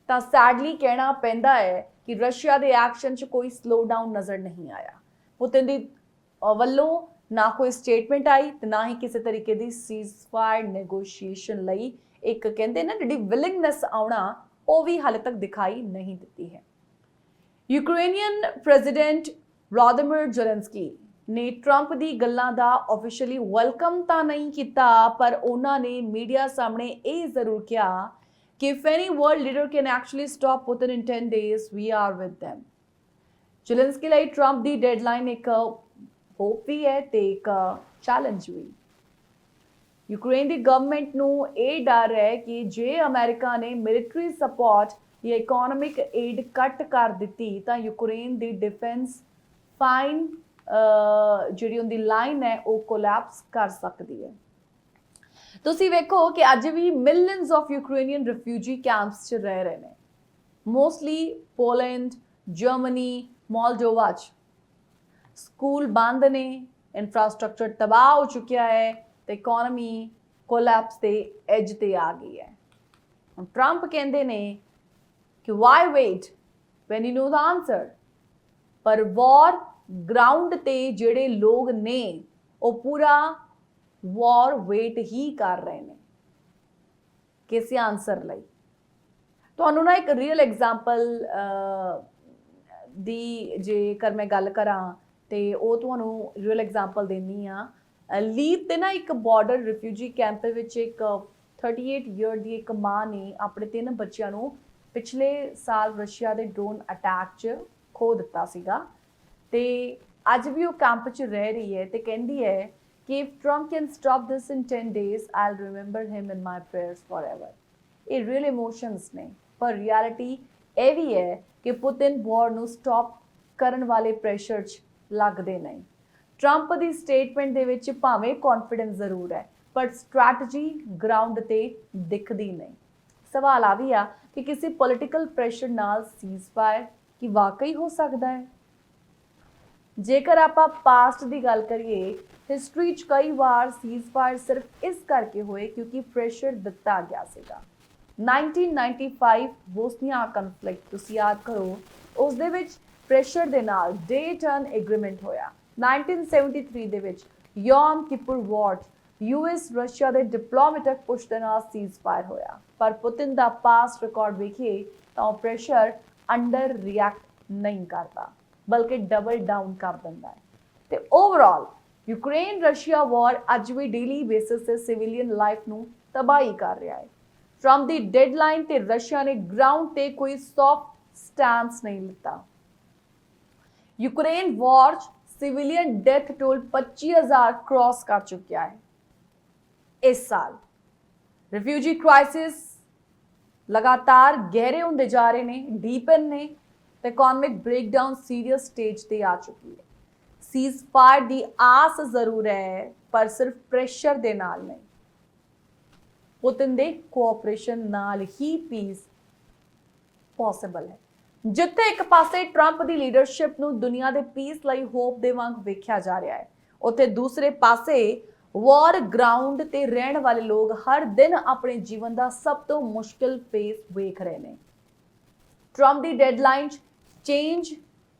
ਤਾਂ ਸੈਡਲੀ ਕਹਿਣਾ ਪੈਂਦਾ ਹੈ ਕਿ ਰਸ਼ੀਆ ਦੇ ਐਕਸ਼ਨ 'ਚ ਕੋਈ ਸਲੋ ਡਾਊਨ ਨਜ਼ਰ ਨਹੀਂ ਆਇਆ। ਪੁਤਿਨ ਦੀ ਵੱਲੋਂ ਨਾ ਕੋਈ ਸਟੇਟਮੈਂਟ ਆਈ ਤੇ ਨਾ ਹੀ ਕਿਸੇ ਤਰੀਕੇ ਦੀ ਸੀਜ਼ਫਾਇਰ ਨੈਗੋਸ਼ੀਏਸ਼ਨ ਲਈ ਇੱਕ ਕਹਿੰਦੇ ਨਾ ਜਿਹੜੀ ਵਿਲਿੰਗਨੈਸ ਆਉਣਾ ਉਹ ਵੀ ਹਾਲੇ ਤੱਕ ਦਿਖਾਈ ਨਹੀਂ ਦਿੱਤੀ ਹੈ। ਯੂਕਰੇਨੀਅਨ ਪ੍ਰੈਜ਼ੀਡੈਂਟ ਵਲਾਦੀਮੀਰ ਜ਼ੈਲੈਂਸਕੀ ਨੇ ਟਰੰਪ ਦੀ ਗੱਲਾਂ ਦਾ ਆਫੀਸ਼ੀਅਲੀ ਵੈਲਕਮ ਤਾਂ ਨਹੀਂ ਕੀਤਾ, ਪਰ ਉਹਨਾਂ ਨੇ ਮੀਡੀਆ ਸਾਹਮਣੇ ਇਹ ਜ਼ਰੂਰ ਕਿਹਾ ਕਿ if any world leader can actually stop Putin in 10 days, we are with them। Zelensky ਲਈ ਟਰੰਪ ਦੀ ਡੈਡਲਾਈਨ ਇੱਕ ਹੋਪ ਵੀ ਹੈ ਤੇ ਇੱਕ ਚੈਲੰਜ ਵੀ। ਯੂਕਰੇਨ ਦੀ ਗਵਰਨਮੈਂਟ ਨੂੰ ਇਹ ਡਰ ਹੈ ਕਿ ਜੇ ਅਮਰੀਕਾ ਨੇ ਮਿਲਟਰੀ ਸਪੋਰਟ ਜਾਂ ਇਕਨੋਮਿਕ ਏਡ ਕੱਟ ਕਰ ਦਿੱਤੀ ਤਾਂ ਯੂਕਰੇਨ ਦੀ ਡਿਫੈਂਸ ਫਾਈਨ ਜਿਹੜੀ ਉਹਦੀ ਲਾਈਨ ਹੈ ਉਹ ਕੋਲੈਪਸ ਕਰ ਸਕਦੀ ਹੈ। ਤੁਸੀਂ ਵੇਖੋ ਕਿ ਅੱਜ ਵੀ millions of Ukrainian refugee campus 'ਚ ਰਹਿ ਰਹੇ ਨੇ, ਮੋਸਟਲੀ ਪੋਲੈਂਡ, ਜਰਮਨੀ, ਮੋਲਡੋਵਾ 'ਚ। ਸਕੂਲ ਬੰਦ ਨੇ, ਇਨਫਰਾਸਟ੍ਰਕਚਰ ਤਬਾਹ ਹੋ ਚੁੱਕਿਆ ਹੈ ਤੇ ਇਕਨੋਮੀ ਕੋਲੈਪਸ ਦੇ ਐਜ ਤੇ ਆ ਗਈ ਹੈ। ਟਰੰਪ ਕਹਿੰਦੇ ਨੇ ਕਿ why wait when you know the answer, ਪਰ ਵਾਰ ਗਰਾਊਂਡ ਤੇ ਜਿਹੜੇ ਲੋਕ ਨੇ ਉਹ ਪੂਰਾ ਵਾਰ ਵੇਟ ਹੀ ਕਰ ਰਹੇ ਨੇ ਕਿਸੇ ਆਨਸਰ ਲਈ। ਤੁਹਾਨੂੰ ਨਾ ਇੱਕ ਰੀਅਲ ਐਗਜ਼ਾਮਪਲ ਦੀ ਜੇਕਰ ਮੈਂ ਗੱਲ ਕਰਾਂ ਤੇ ਉਹ ਤੁਹਾਨੂੰ ਰੀਅਲ ਐਗਜ਼ਾਮਪਲ ਦੇਣੀ ਆ। ਲੀਵ ਤੇ ਨਾ ਇੱਕ ਬਾਰਡਰ ਰਿਫਿਊਜੀ ਕੈਂਪ ਦੇ ਵਿੱਚ ਇੱਕ 38 ਈਅਰ ਦੀ ਇੱਕ ਮਾਂ ਨੇ ਆਪਣੇ 3 ਬੱਚਿਆਂ ਨੂੰ ਪਿਛਲੇ ਸਾਲ ਰਸ਼ੀਆ ਦੇ ਡਰੋਨ ਅਟੈਕ 'ਚ ਖੋ ਦਿੱਤਾ ਸੀਗਾ ਤੇ ਅੱਜ ਵੀ ਉਹ ਕੈਂਪ 'ਚ ਰਹਿ ਰਹੀ ਹੈ ਤੇ ਕਹਿੰਦੀ ਹੈ ਕਿ if Trump can stop this in 10 days, I'll remember him in my prayers forever। ਇਹ ਰੀਅਲ ਇਮੋਸ਼ਨਸ ਨੇ, ਪਰ ਰਿਐਲਿਟੀ ਇਹ ਵੀ ਹੈ ਕਿ ਪੁਤਿਨ ਵਾਰ ਨੂੰ ਸਟਾਪ ਕਰਨ ਵਾਲੇ ਪ੍ਰੈਸ਼ਰ 'ਚ ਲੱਗਦੇ ਨਹੀਂ। ਟਰੰਪ ਦੀ ਸਟੇਟਮੈਂਟ ਦੇ ਵਿੱਚ ਭਾਵੇਂ ਕੌਨਫੀਡੈਂਸ ਜ਼ਰੂਰ ਹੈ, ਪਰ ਸਟ੍ਰੈਟਜੀ ਗਰਾਊਂਡ ਤੇ ਦਿਖਦੀ ਨਹੀਂ। ਸਵਾਲ ਆ ਵੀ ਆ ਕਿ ਕਿਸੇ ਪੋਲੀਟੀਕਲ ਪ੍ਰੈਸ਼ਰ ਨਾਲ ਸੀਜ਼ਫਾਇਰ ਕੀ ਵਾਕਈ ਹੋ ਸਕਦਾ ਹੈ? ਜੇਕਰ ਆਪਾਂ ਪਾਸਟ ਦੀ ਗੱਲ ਕਰੀਏ, ਹਿਸਟਰੀ 'ਚ ਕਈ ਵਾਰ ਸੀਜ਼ਫਾਇਰ ਸਿਰਫ ਇਸ ਕਰਕੇ ਹੋਏ ਕਿਉਂਕਿ ਪ੍ਰੈਸ਼ਰ ਦਿੱਤਾ ਗਿਆ ਸੀਗਾ। 1995 ਬੋਸਨੀਆ ਕਨਫਲਿਕਟ ਤੁਸੀਂ ਯਾਦ ਕਰੋ, ਉਸ ਦੇ ਵਿੱਚ ਪ੍ਰੈਸ਼ਰ ਦੇ ਨਾਲ ਡੇ ਟਰਨ ਐਗਰੀਮੈਂਟ ਹੋਇਆ। 1973 ਦੇ ਵਿੱਚ ਯੋਮ ਕਿਪੁਰ ਵਾਰ ਯੂਐਸ ਰਸ਼ੀਆ ਦੇ ਡਿਪਲੋਮੈਟਿਕ ਪੁਸ਼ ਦੇ ਨਾਲ ਸੀਜ਼ਫਾਇਰ ਹੋਇਆ, ਪਰ ਪੁਤਿਨ ਦਾ ਪਾਸਟ ਰਿਕਾਰਡ ਵੇਖੀਏ ਤਾਂ ਉਹ ਪ੍ਰੈਸ਼ਰ ਅੰਡਰ ਰਿਐਕਟ ਨਹੀਂ ਕਰਦਾ ਬਲਕਿ ਡਬਲ ਡਾਊਨ ਕਰ ਦਿੰਦਾ ਹੈ। ਤੇ ਓਵਰਆਲ ਯੂਕਰੇਨ ਰਸ਼ੀਆ ਵਾਰ ਅੱਜ ਵੀ ਡੇਲੀ ਬੇਸਿਸ ਤੇ ਸਿਵਿਲੀਅਨ ਲਾਈਫ ਨੂੰ ਤਬਾਹੀ ਕਰ ਰਿਹਾ ਹੈ। ਟਰੰਪ ਦੀ ਡੈਡਲਾਈਨ ਤੇ ਰਸ਼ੀਆ ਨੇ ਗਰਾਊਂਡ ਤੇ ਕੋਈ ਸੌਫਟ ਸਟੈਂਸ ਨਹੀਂ ਲਿੱਤਾ। ਯੂਕਰੇਨ ਵਾਰ ਸਿਵਿਲੀਅਨ ਡੈਥ ਟੋਲ 25000 ਕ੍ਰਾਸ ਕਰ ਚੁੱਕਿਆ ਹੈ ਇਸ ਸਾਲ। ਰਿਫਿਊਜੀ ਕ੍ਰਾਈਸਿਸ ਲਗਾਤਾਰ ਗਹਿਰੇ ਹੁੰਦੇ ਜਾ ਰਹੇ ਨੇ, ਡੀਪਨ ਨੇ ਤੇ ਇਕਨੋਮਿਕ ਬ੍ਰੇਕਡਾਊਨ ਸੀਰੀਅਸ ਸਟੇਜ ਤੇ ਆ ਚੁੱਕੀ ਹੈ। ਸੀਜ਼ਫਾਇਰ ਦੀ ਆਸ ਜ਼ਰੂਰ ਹੈ, ਪਰ ਸਿਰਫ ਪ੍ਰੈਸ਼ਰ ਦੇ ਨਾਲ ਨਹੀਂ, ਪੁਤਿਨ ਦੇ ਕੋਆਪਰੇਸ਼ਨ ਨਾਲ ਹੀ ਪੀਸ ਪੋਸੀਬਲ ਹੈ। ਜਿੱਥੇ ਇੱਕ ਪਾਸੇ ਟਰੰਪ ਦੀ ਲੀਡਰਸ਼ਿਪ ਨੂੰ ਦੁਨੀਆ ਦੇ ਪੀਸ ਲਈ ਹੋਪ ਦੇ ਵਾਂਗ ਵੇਖਿਆ ਜਾ ਰਿਹਾ ਹੈ, ਉੱਥੇ ਦੂਸਰੇ ਪਾਸੇ ਵਾਰ ਗਰਾਊਂਡ ਤੇ ਰਹਿਣ ਵਾਲੇ ਲੋਕ ਹਰ ਦਿਨ ਆਪਣੇ ਜੀਵਨ ਦਾ ਸਭ ਤੋਂ ਮੁਸ਼ਕਿਲ ਫੇਸ ਵੇਖ ਰਹੇ ਨੇ। ਟਰੰਪ ਦੀ ਡੈਡਲਾਈਨ ਚੇਂਜ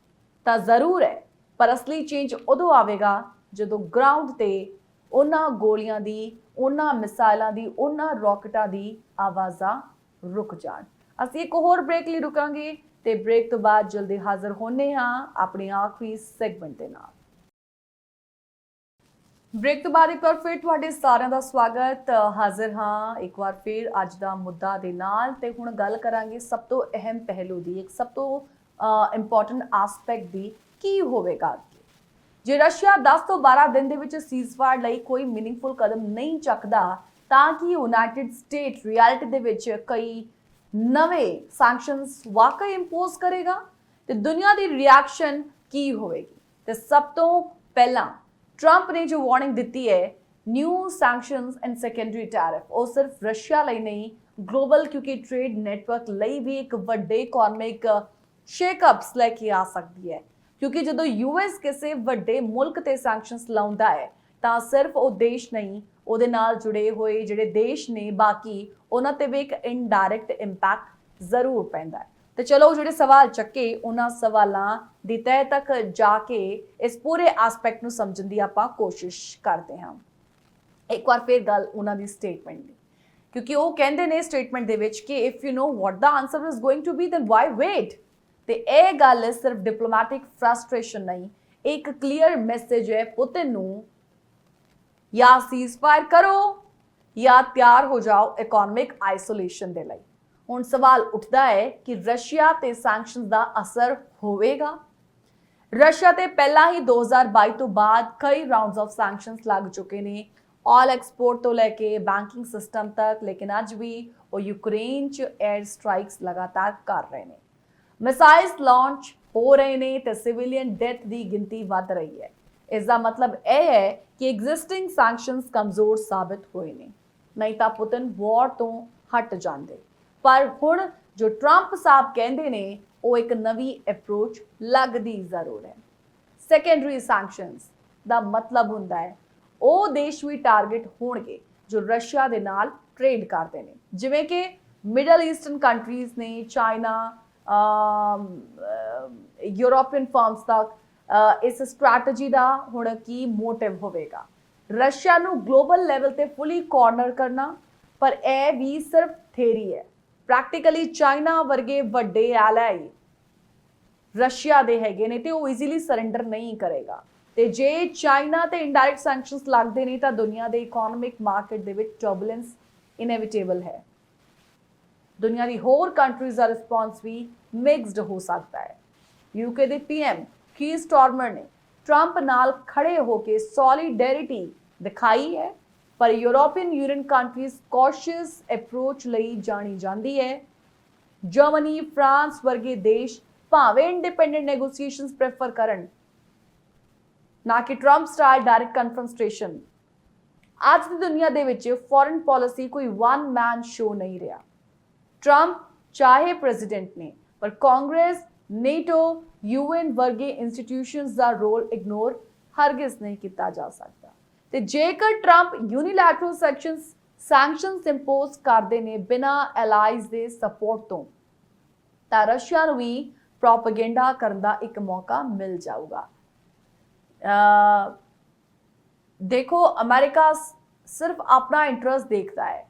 ਤਾਂ ਜ਼ਰੂਰ ਹੈ, ਪਰ ਅਸਲੀ ਚੇਂਜ ਉਦੋਂ ਆਵੇਗਾ ਜਦੋਂ ਗਰਾਊਂਡ ਤੇ ਉਹਨਾਂ ਗੋਲੀਆਂ ਦੀ, ਉਹਨਾਂ ਮਿਸਾਈਲਾਂ ਦੀ, ਉਹਨਾਂ ਰੌਕਟਾਂ ਦੀ ਆਵਾਜ਼ਾਂ ਰੁਕ ਜਾਣ। ਅਸੀਂ ਇੱਕ ਹੋਰ ਬ੍ਰੇਕ ਲਈ ਰੁਕਾਂਗੇ ਤੇ ਬ੍ਰੇਕ ਤੋਂ ਬਾਅਦ ਜਲਦੀ ਹਾਜ਼ਰ ਹੋਣੇ ਹਾਂ ਆਪਣੀ ਆਖਰੀ ਸੈਗਮੈਂਟ ਦੇ ਨਾਲ। ਬ੍ਰੇਕ ਤੋਂ ਬਾਅਦ ਇੱਕ ਵਾਰ ਫਿਰ ਤੁਹਾਡੇ ਸਾਰਿਆਂ ਦਾ ਸਵਾਗਤ। ਹਾਜ਼ਰ ਹਾਂ ਇੱਕ ਵਾਰ ਫਿਰ ਅੱਜ ਦਾ ਮੁੱਦਾ ਦੇ ਨਾਲ ਤੇ ਹੁਣ ਗੱਲ ਕਰਾਂਗੇ ਸਭ ਤੋਂ ਅਹਿਮ ਪਹਿਲੂ ਦੀ, ਇੱਕ ਸਭ ਤੋਂ ਇੰਪੋਰਟੈਂਟ ਐਸਪੈਕਟ ਦੀ। ਕੀ ਹੋਵੇਗਾ ਅੱਗੇ ਜੇ ਰਸ਼ੀਆ 10 ਤੋਂ 12 ਦਿਨ ਦੇ ਵਿੱਚ ਸੀਜ਼ਫਾਇਰ ਲਈ ਕੋਈ ਮੀਨਿੰਗਫੁਲ ਕਦਮ ਨਹੀਂ ਚੱਕਦਾ ਤਾਂ ਕਿ ਯੂਨਾਈਟਿਡ ਸਟੇਟ ਰਿਐਲਿਟੀ ਦੇ ਵਿੱਚ ਕਈ ਨਵੇਂ ਸੈਂਕਸ਼ਨਸ ਵਾਕਈ ਇੰਪੋਜ਼ ਕਰੇਗਾ ਤੇ ਦੁਨੀਆ ਦੀ ਰਿਐਕਸ਼ਨ ਕੀ ਹੋਵੇਗੀ। ਤੇ ਸਭ ਤੋਂ ਪਹਿਲਾਂ ਟਰੰਪ ਨੇ ਜੋ ਵਾਰਨਿੰਗ ਦਿੱਤੀ ਹੈ, new sanctions and secondary tariff, ਉਹ ਸਿਰਫ ਰਸ਼ੀਆ ਲਈ ਨਹੀਂ ਗਲੋਬਲ ਕਿਉਂਕਿ ਟ੍ਰੇਡ ਨੈਟਵਰਕ ਲਈ ਵੀ ਇੱਕ ਵੱਡੇ ਇਕਨੋਮਿਕ ਸ਼ੇਕਅਪਸ ਲੈ ਕੇ ਆ ਸਕਦੀ ਹੈ। ਕਿਉਂਕਿ ਜਦੋਂ ਯੂਐਸ ਕਿਸੇ ਵੱਡੇ ਮੁਲਕ ਤੇ ਸੈਂਕਸ਼ਨਸ ਲਾਉਂਦਾ ਹੈ ਤਾਂ ਸਿਰਫ ਉਹ ਦੇਸ਼ ਨਹੀਂ, ਉਹਦੇ ਨਾਲ ਜੁੜੇ ਹੋਏ ਜਿਹੜੇ ਦੇਸ਼ ਨੇ ਬਾਕੀ ਉਹਨਾਂ ਤੇ ਵੀ ਇੱਕ ਇਨਡਾਇਰੈਕਟ ਇੰਪੈਕਟ ਜ਼ਰੂਰ ਪੈਂਦਾ ਹੈ। ਤੇ ਚਲੋ ਜਿਹੜੇ ਸਵਾਲ ਚੱਕੇ ਉਹਨਾਂ ਸਵਾਲਾਂ ਦੀ ਤਹਿ ਤੱਕ ਜਾ ਕੇ ਇਸ ਪੂਰੇ ਐਸਪੈਕਟ ਨੂੰ ਸਮਝਣ ਦੀ ਆਪਾਂ ਕੋਸ਼ਿਸ਼ ਕਰਦੇ ਹਾਂ। ਇੱਕ ਵਾਰ ਫਿਰ ਗੱਲ ਉਹਨਾਂ ਦੀ ਸਟੇਟਮੈਂਟ ਦੀ, ਕਿਉਂਕਿ ਉਹ ਕਹਿੰਦੇ ਨੇ ਸਟੇਟਮੈਂਟ ਦੇ ਵਿੱਚ ਕਿ if you know what the answer is going to be then why wait. ਤੇ ਇਹ ਗੱਲ ਸਿਰਫ ਡਿਪਲੋਮੈਟਿਕ ਫਰਸਟ੍ਰੇਸ਼ਨ ਨਹੀਂ, ਇੱਕ ਕਲੀਅਰ ਮੈਸੇਜ ਹੈ ਪੁਤਿਨ ਨੂੰ, ਜਾਂ ਸੀਜ਼ਫਾਇਰ ਕਰੋ ਜਾਂ ਤਿਆਰ ਹੋ ਜਾਓ ਇਕਨੋਮਿਕ ਆਈਸੋਲੇਸ਼ਨ ਦੇ ਲਈ। ਹੁਣ ਸਵਾਲ ਉੱਠਦਾ ਹੈ ਕਿ ਰਸ਼ੀਆ ਤੇ ਸੈਂਕਸ਼ਨਸ ਦਾ ਅਸਰ ਹੋਵੇਗਾ। ਰਸ਼ੀਆ ਤੇ ਪਹਿਲਾਂ ਹੀ 2022 ਤੋਂ ਬਾਅਦ ਕਈ ਰਾਉਂਡਸ ਆਫ ਸੈਂਕਸ਼ਨਸ ਲੱਗ ਚੁੱਕੇ ਨੇ, ਆਲ ਐਕਸਪੋਰਟ ਤੋਂ ਲੈ ਕੇ ਬੈਂਕਿੰਗ ਸਿਸਟਮ ਤੱਕ, ਲੇਕਿਨ ਅੱਜ ਵੀ ਉਹ ਯੂਕਰੇਨ 'ਚ 에ਅਰ ਸਟ੍ਰਾਈਕਸ ਲਗਾਤਾਰ ਕਰ ਰਹੇ ਨੇ, ਮਿਸਾਈਲਸ ਲਾਂਚ ਹੋ ਰਹੇ ਨੇ ਤੇ ਸਿਵਿਲੀਅਨ ਡੈਥ ਦੀ ਗਿਣਤੀ ਵੱਧ ਰਹੀ ਹੈ। ਇਸ ਦਾ ਮਤਲਬ ਇਹ ਹੈ ਕਿ ਐਗਜ਼ਿਸਟਿੰਗ ਸੈਂਕਸ਼ਨਸ ਕਮਜ਼ੋਰ ਸਾਬਿਤ ਹੋਏ ਨੇ, ਨਹੀਂ ਤਾਂ ਪੁਤਿਨ ਵਾਰ ਤੋਂ ਹਟ ਜਾਂਦੇ। ਪਰ ਹੁਣ ਜੋ ਟਰੰਪ ਸਾਹਿਬ ਕਹਿੰਦੇ ਨੇ ਉਹ ਇੱਕ ਨਵੀਂ ਅਪਰੋਚ ਲੱਗਦੀ ਜ਼ਰੂਰ ਹੈ। ਸੈਕੰਡਰੀ ਸੈਂਕਸ਼ਨਸ ਦਾ ਮਤਲਬ ਹੁੰਦਾ ਹੈ ਉਹ ਦੇਸ਼ ਵੀ ਟਾਰਗੇਟ ਹੋਣਗੇ ਜੋ ਰਸ਼ੀਆ ਦੇ ਨਾਲ ਟ੍ਰੇਡ ਕਰਦੇ ਨੇ, ਜਿਵੇਂ ਕਿ ਮਿਡਲ ਈਸਟਰਨ ਕੰਟਰੀਜ਼ ਨੇ, ਚਾਈਨਾ, ਯੂਰੋਪੀਅਨ ਫਰਮਸ ਤੱਕ। ਇਸ ਸਟ੍ਰੈਟਜੀ ਦਾ ਹੁਣ ਕੀ ਮੋਟਿਵ ਹੋਵੇਗਾ? ਰਸ਼ੀਆ ਨੂੰ ਗਲੋਬਲ ਲੈਵਲ ਤੇ ਫੁੱਲੀ ਕਾਰਨਰ ਕਰਨਾ, ਪਰ ਇਹ ਵੀ ਸਿਰਫ ਥਿਊਰੀ ਹੈ। ਪ੍ਰੈਕਟੀਕਲੀ ਚਾਈਨਾ ਵਰਗੇ ਵੱਡੇ ਐਲਾਈ ਰਸ਼ੀਆ ਦੇ ਹੈਗੇ ਨੇ ਤੇ ਉਹ ਈਜ਼ੀਲੀ ਸਰੈਂਡਰ ਨਹੀਂ ਕਰੇਗਾ। ਤੇ ਜੇ ਚਾਈਨਾ ਤੇ ਇਨਡਾਇਰੈਕਟ ਸੈਂਕਸ਼ਨਸ ਲੱਗਦੇ ਨੇ ਤਾਂ ਦੁਨੀਆ ਦੇ ਇਕਨੋਮਿਕ ਮਾਰਕੀਟ ਦੇ ਵਿੱਚ ਟਰਬੂਲੈਂਸ ਇਨਐਵਿਟੇਬਲ ਹੈ। ਦੁਨੀਆ ਦੀ ਹੋਰ ਕੰਟਰੀਜ਼ ਦਾ ਰਿਸਪੌਂਸ ਵੀ ਮਿਕਸਡ ਹੋ ਸਕਦਾ ਹੈ। ਯੂਕੇ ਦੇ ਪੀਐਮ ਕੀ ਸਟਾਰਮਰ ਨੇ ਟਰੰਪ ਨਾਲ ਖੜੇ ਹੋ ਕੇ ਸੋਲੀਡੈਰਿਟੀ ਦਿਖਾਈ ਹੈ, ਪਰ European union countries cautious approach ਲਈ ਜਾਣੀ ਜਾਂਦੀ ਹੈ। ਜਰਮਨੀ, ਫਰਾਂਸ ਵਰਗੇ ਦੇਸ਼ ਭਾਵੇਂ ਇੰਡੀਪੈਂਡੈਂਟ ਨੈਗੋਸੀਏਸ਼ਨਸ ਪ੍ਰੈਫਰ ਕਰਨ, ਨਾ ਕਿ ਟਰੰਪ ਸਟਾਈਲ ਡਾਇਰੈਕਟ ਕਨਫਰੰਟੇਸ਼ਨ। ਅੱਜ ਦੀ ਦੁਨੀਆ ਦੇ ਵਿੱਚ ਫੋਰਨ ਪਾਲਿਸੀ ਕੋਈ ਵਨ ਮੈਨ ਸ਼ੋ ਨਹੀਂ ਰਿਹਾ। ਟਰੰਪ ਚਾਹੇ ਪ੍ਰੈਜ਼ੀਡੈਂਟ ਨੇ, ਪਰ ਕਾਂਗਰਸ, ਨੇਟੋ, ਯੂਐਨ ਵਰਗੇ ਇੰਸਟੀਟਿਊਸ਼ਨਸ ਦਾ ਰੋਲ ਇਗਨੋਰ ਹਰਗਿਜ਼ ਨਹੀਂ ਕੀਤਾ ਜਾ ਸਕਦਾ। ਤੇ ਜੇਕਰ ਟਰੰਪ ਯੂਨੀਲੈਟਰਲ ਸੈਂਕਸ਼ਨਸ ਇੰਪੋਜ਼ ਕਰਦੇ ਨੇ ਬਿਨਾਂ ਐਲਾਈਜ਼ ਦੇ ਸਪੋਰਟ ਤੋਂ, ਤਾਂ ਰਸ਼ੀਆ ਨੂੰ ਵੀ ਪ੍ਰੋਪੇਗੈਂਡਾ ਕਰਨ ਦਾ ਇੱਕ ਮੌਕਾ ਮਿਲ ਜਾਊਗਾ। ਦੇਖੋ, ਅਮਰੀਕਾ ਸਿਰਫ ਆਪਣਾ ਇੰਟਰਸਟ ਦੇਖਦਾ ਹੈ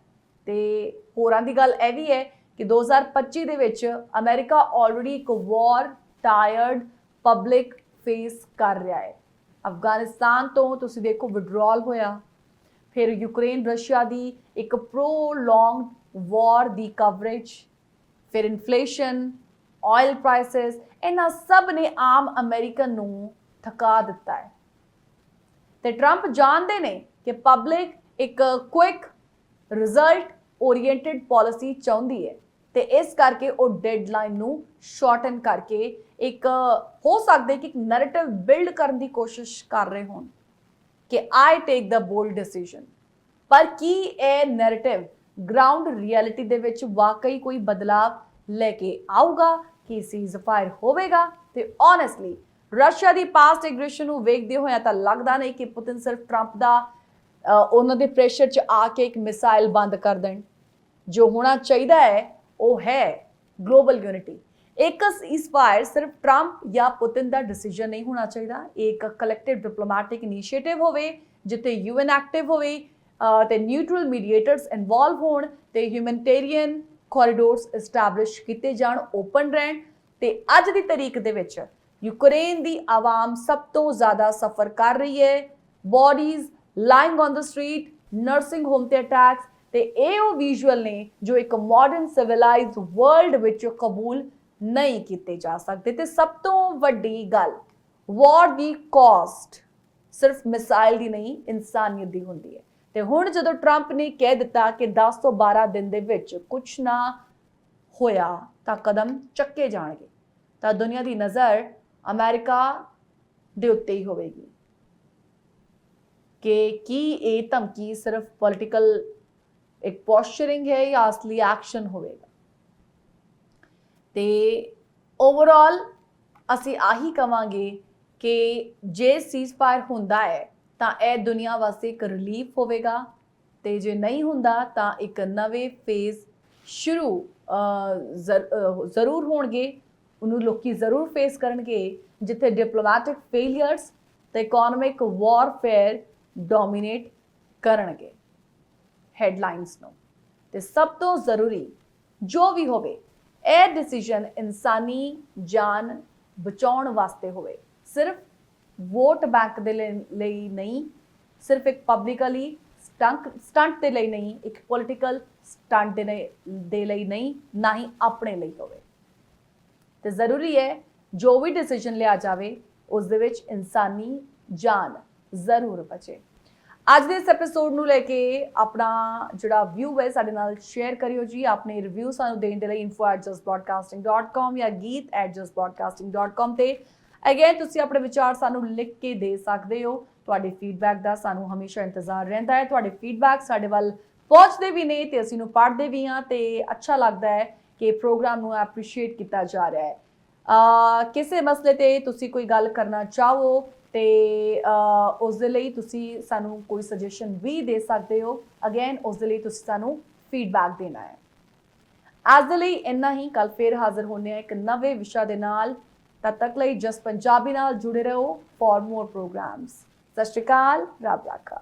ਤੇ ਹੋਰਾਂ ਦੀ ਗੱਲ ਇਹ ਵੀ ਹੈ ਕਿ 2025 ਦੇ ਵਿੱਚ ਅਮਰੀਕਾ ਆਲਰੇਡੀ ਇੱਕ ਵਾਰ ਟਾਇਰਡ ਪਬਲਿਕ ਫੇਸ ਕਰ ਰਿਹਾ ਹੈ। ਅਫਗਾਨਿਸਤਾਨ ਤੋਂ ਤੁਸੀਂ ਦੇਖੋ ਵਿਡਰੋਲ ਹੋਇਆ, ਫਿਰ ਯੂਕਰੇਨ ਰਸ਼ੀਆ ਦੀ ਇੱਕ ਪ੍ਰੋਲੋਂਗਡ ਵਾਰ ਦੀ ਕਵਰੇਜ, ਫਿਰ ਇਨਫਲੇਸ਼ਨ, ਆਇਲ ਪ੍ਰਾਈਸਿਸ, ਇਹਨਾਂ ਸਭ ਨੇ ਆਮ ਅਮਰੀਕਨ ਨੂੰ ਥਕਾ ਦਿੱਤਾ ਹੈ। ਤੇ ਟਰੰਪ ਜਾਣਦੇ ਨੇ ਕਿ ਪਬਲਿਕ ਇੱਕ ਕੁਇਕ ਰਿਜ਼ਲਟ ਓਰੀਐਂਟਡ ਪਾਲਿਸੀ ਚਾਹੁੰਦੀ ਹੈ ਤੇ ਇਸ ਕਰਕੇ ਉਹ ਡੈਡਲਾਈਨ ਨੂੰ ਸ਼ਾਰਟਨ ਕਰਕੇ ਇੱਕ ਹੋ ਸਕਦਾ ਕਿ ਇੱਕ ਨੈਰੇਟਿਵ ਬਿਲਡ ਕਰਨ ਦੀ ਕੋਸ਼ਿਸ਼ ਕਰ ਰਹੇ ਹੋਣ ਕਿ ਆਈ ਟੇਕ ਦਾ ਬੋਲਡ ਡਿਸੀਜਨ। ਪਰ ਕੀ ਇਹ ਨੈਰੇਟਿਵ ਗਰਾਊਂਡ ਰਿਐਲਿਟੀ ਦੇ ਵਿੱਚ ਵਾਕਈ ਕੋਈ ਬਦਲਾਵ लेके आऊगा कि सीज़फायर होवेगा। ते ऑनेस्टली रशिया ਦੀ ਪਾਸਟ ਐਗਰੈਸ਼ਨ ਨੂੰ ਵੇਖਦੇ ਹੋਇਆ ਤਾਂ ਲੱਗਦਾ ਨਹੀਂ ਕਿ ਪੁਤਿਨ ਸਿਰਫ ਟਰੰਪ ਦਾ ਉਹਨਾਂ ਦੇ ਪ੍ਰੈਸ਼ਰ 'ਚ ਆ ਕੇ ਇੱਕ ਮਿਸਾਈਲ ਬੰਦ ਕਰ ਦੇਣ। ਜੋ ਹੋਣਾ ਚਾਹੀਦਾ ਹੈ ਉਹ ਹੈ ਗਲੋਬਲ ਯੂਨਿਟੀ। एक सीज़फायर सिर्फ ट्रंप या पुतिन का डिसीजन नहीं होना चाहिए, एक कलैक्टिव डिप्लोमैटिक इनीशिएटिव होवे जिथे यूएन एक्टिव होवे ते न्यूट्रल मीडिएटर्स इन्वॉल्व होण ते ह्यूमैनिटेरियन कॉरिडोर्स इस्टैबलिश किए जाण, ओपन रहन। ते अज दी तारीख दे विच यूक्रेन दी आवाम सब तो ज़्यादा सफ़र कर रही है। Bodies lying on the street, nursing home ते अटैक्स ते इह विजुअल ने जो एक मॉडर्न सिविलाइज्ड वर्ल्ड विच कबूल नहीं किए जा सकते। ते सब तो वड्डी गल, वॉर दी कॉस्ट सिर्फ मिसाइल दी नहीं इंसानियत दी हुंदी है। ते हुण जदों ट्रंप ने कह दिता कि 10 ਤੋਂ 12 दिन दे विच कुछ ना होया तां कदम चक्के जाणगे, तां दुनिया दी नज़र अमेरिका दे उत्ते ही होवेगी कि की ये धमकी सिर्फ पॉलिटिकल एक पॉस्चरिंग है या असली एक्शन होवेगा। ਤੇ ਓਵਰਆਲ ਅਸੀਂ ਆਹੀ ਕਵਾਂਗੇ ਕਿ ਜੇ ਸੀਜ਼ਫਾਇਰ ਹੁੰਦਾ ਹੈ ਤਾਂ ਇਹ ਦੁਨੀਆ ਵਾਸਤੇ ਇੱਕ ਰਿਲੀਫ ਹੋਵੇਗਾ, ਤੇ ਜੇ ਨਹੀਂ ਹੁੰਦਾ ਤਾਂ ਇੱਕ ਨਵੇਂ ਫੇਜ਼ ਸ਼ੁਰੂ ਜ਼ਰੂਰ ਹੋਣਗੇ, ਉਹਨੂੰ ਲੋਕੀ ਜ਼ਰੂਰ ਫੇਸ ਕਰਨਗੇ ਜਿੱਥੇ ਡਿਪਲੋਮੈਟਿਕ ਫੇਲੀਅਰਸ ਤੇ ਇਕਨੋਮਿਕ ਵਾਰਫੇਅਰ ਡੋਮੀਨੇਟ ਕਰਨਗੇ ਹੈਡਲਾਈਨਸ ਨੂੰ। ਤੇ ਸਭ ਤੋਂ ਜ਼ਰੂਰੀ ਜੋ ਵੀ ਹੋਵੇ ਇਹ डिसीजन इंसानी जान बचाउण वास्ते होवे, सिर्फ वोट बैंक दे लई नहीं, सिर्फ एक पब्लिकली स्टंट दे लई नहीं, एक पॉलिटिकल स्टंट दे लई नहीं, ना ही अपने लई होवे। ते जरूरी है जो भी डिसीजन लिया जावे उस दे विच इंसानी जान जरूर बचे। ਅੱਜ ਦੇ ਇਸ ਐਪੀਸੋਡ ਨੂੰ ਲੈ ਕੇ ਆਪਣਾ ਜਿਹੜਾ ਵਿਊ ਹੈ ਸਾਡੇ ਨਾਲ ਸ਼ੇਅਰ ਕਰਿਓ ਜੀ। ਆਪਣੇ ਰਿਵਿਊ ਸਾਨੂੰ ਦੇਣ ਦੇ ਲਈ info@justbroadcasting.com ਜਾਂ geet@justbroadcasting.com ਤੇ ਅਗੇਨ ਤੁਸੀਂ ਆਪਣੇ ਵਿਚਾਰ ਸਾਨੂੰ ਲਿਖ ਕੇ ਦੇ ਸਕਦੇ ਹੋ। ਤੁਹਾਡੇ ਫੀਡਬੈਕ ਦਾ ਸਾਨੂੰ ਹਮੇਸ਼ਾ ਇੰਤਜ਼ਾਰ ਰਹਿੰਦਾ ਹੈ। ਤੁਹਾਡੇ ਫੀਡਬੈਕ ਸਾਡੇ ਵੱਲ ਪਹੁੰਚਦੇ ਵੀ ਨੇ ਤੇ ਅਸੀਂ ਨੂੰ ਪੜ੍ਹਦੇ ਵੀ ਹਾਂ ਤੇ ਅੱਛਾ ਲੱਗਦਾ ਹੈ ਕਿ ਪ੍ਰੋਗਰਾਮ ਨੂੰ ਐਪਰੀਸ਼ੀਏਟ ਕੀਤਾ ਜਾ ਰਿਹਾ ਹੈ। ਕਿਸੇ ਮਸਲੇ ਤੇ ਤੁਸੀਂ ਕੋਈ ਗੱਲ ਕਰਨਾ ਚਾਹੋ ਤੇ ਉਸ ਦੇ ਲਈ ਤੁਸੀਂ ਸਾਨੂੰ ਕੋਈ ਸੁਜੈਸ਼ਨ ਵੀ ਦੇ ਸਕਦੇ ਹੋ। ਅਗੇਨ ਉਸ ਦੇ ਲਈ ਤੁਸੀਂ ਸਾਨੂੰ ਫੀਡਬੈਕ ਦੇਣਾ ਹੈ। ਅੱਜ ਦੇ ਲਈ ਇੰਨਾ ਹੀ, ਕੱਲ ਫੇਰ ਹਾਜ਼ਰ ਹੋਣੇ ਆ ਇੱਕ ਨਵੇਂ ਵਿਸ਼ਾ ਦੇ ਨਾਲ। ਤਦ ਤੱਕ ਲਈ ਜਸਟ ਪੰਜਾਬੀ ਨਾਲ ਜੁੜੇ ਰਹੋ ਫॉर मोर प्रोग्राम्स। सत श्री अकाल, रब राखा।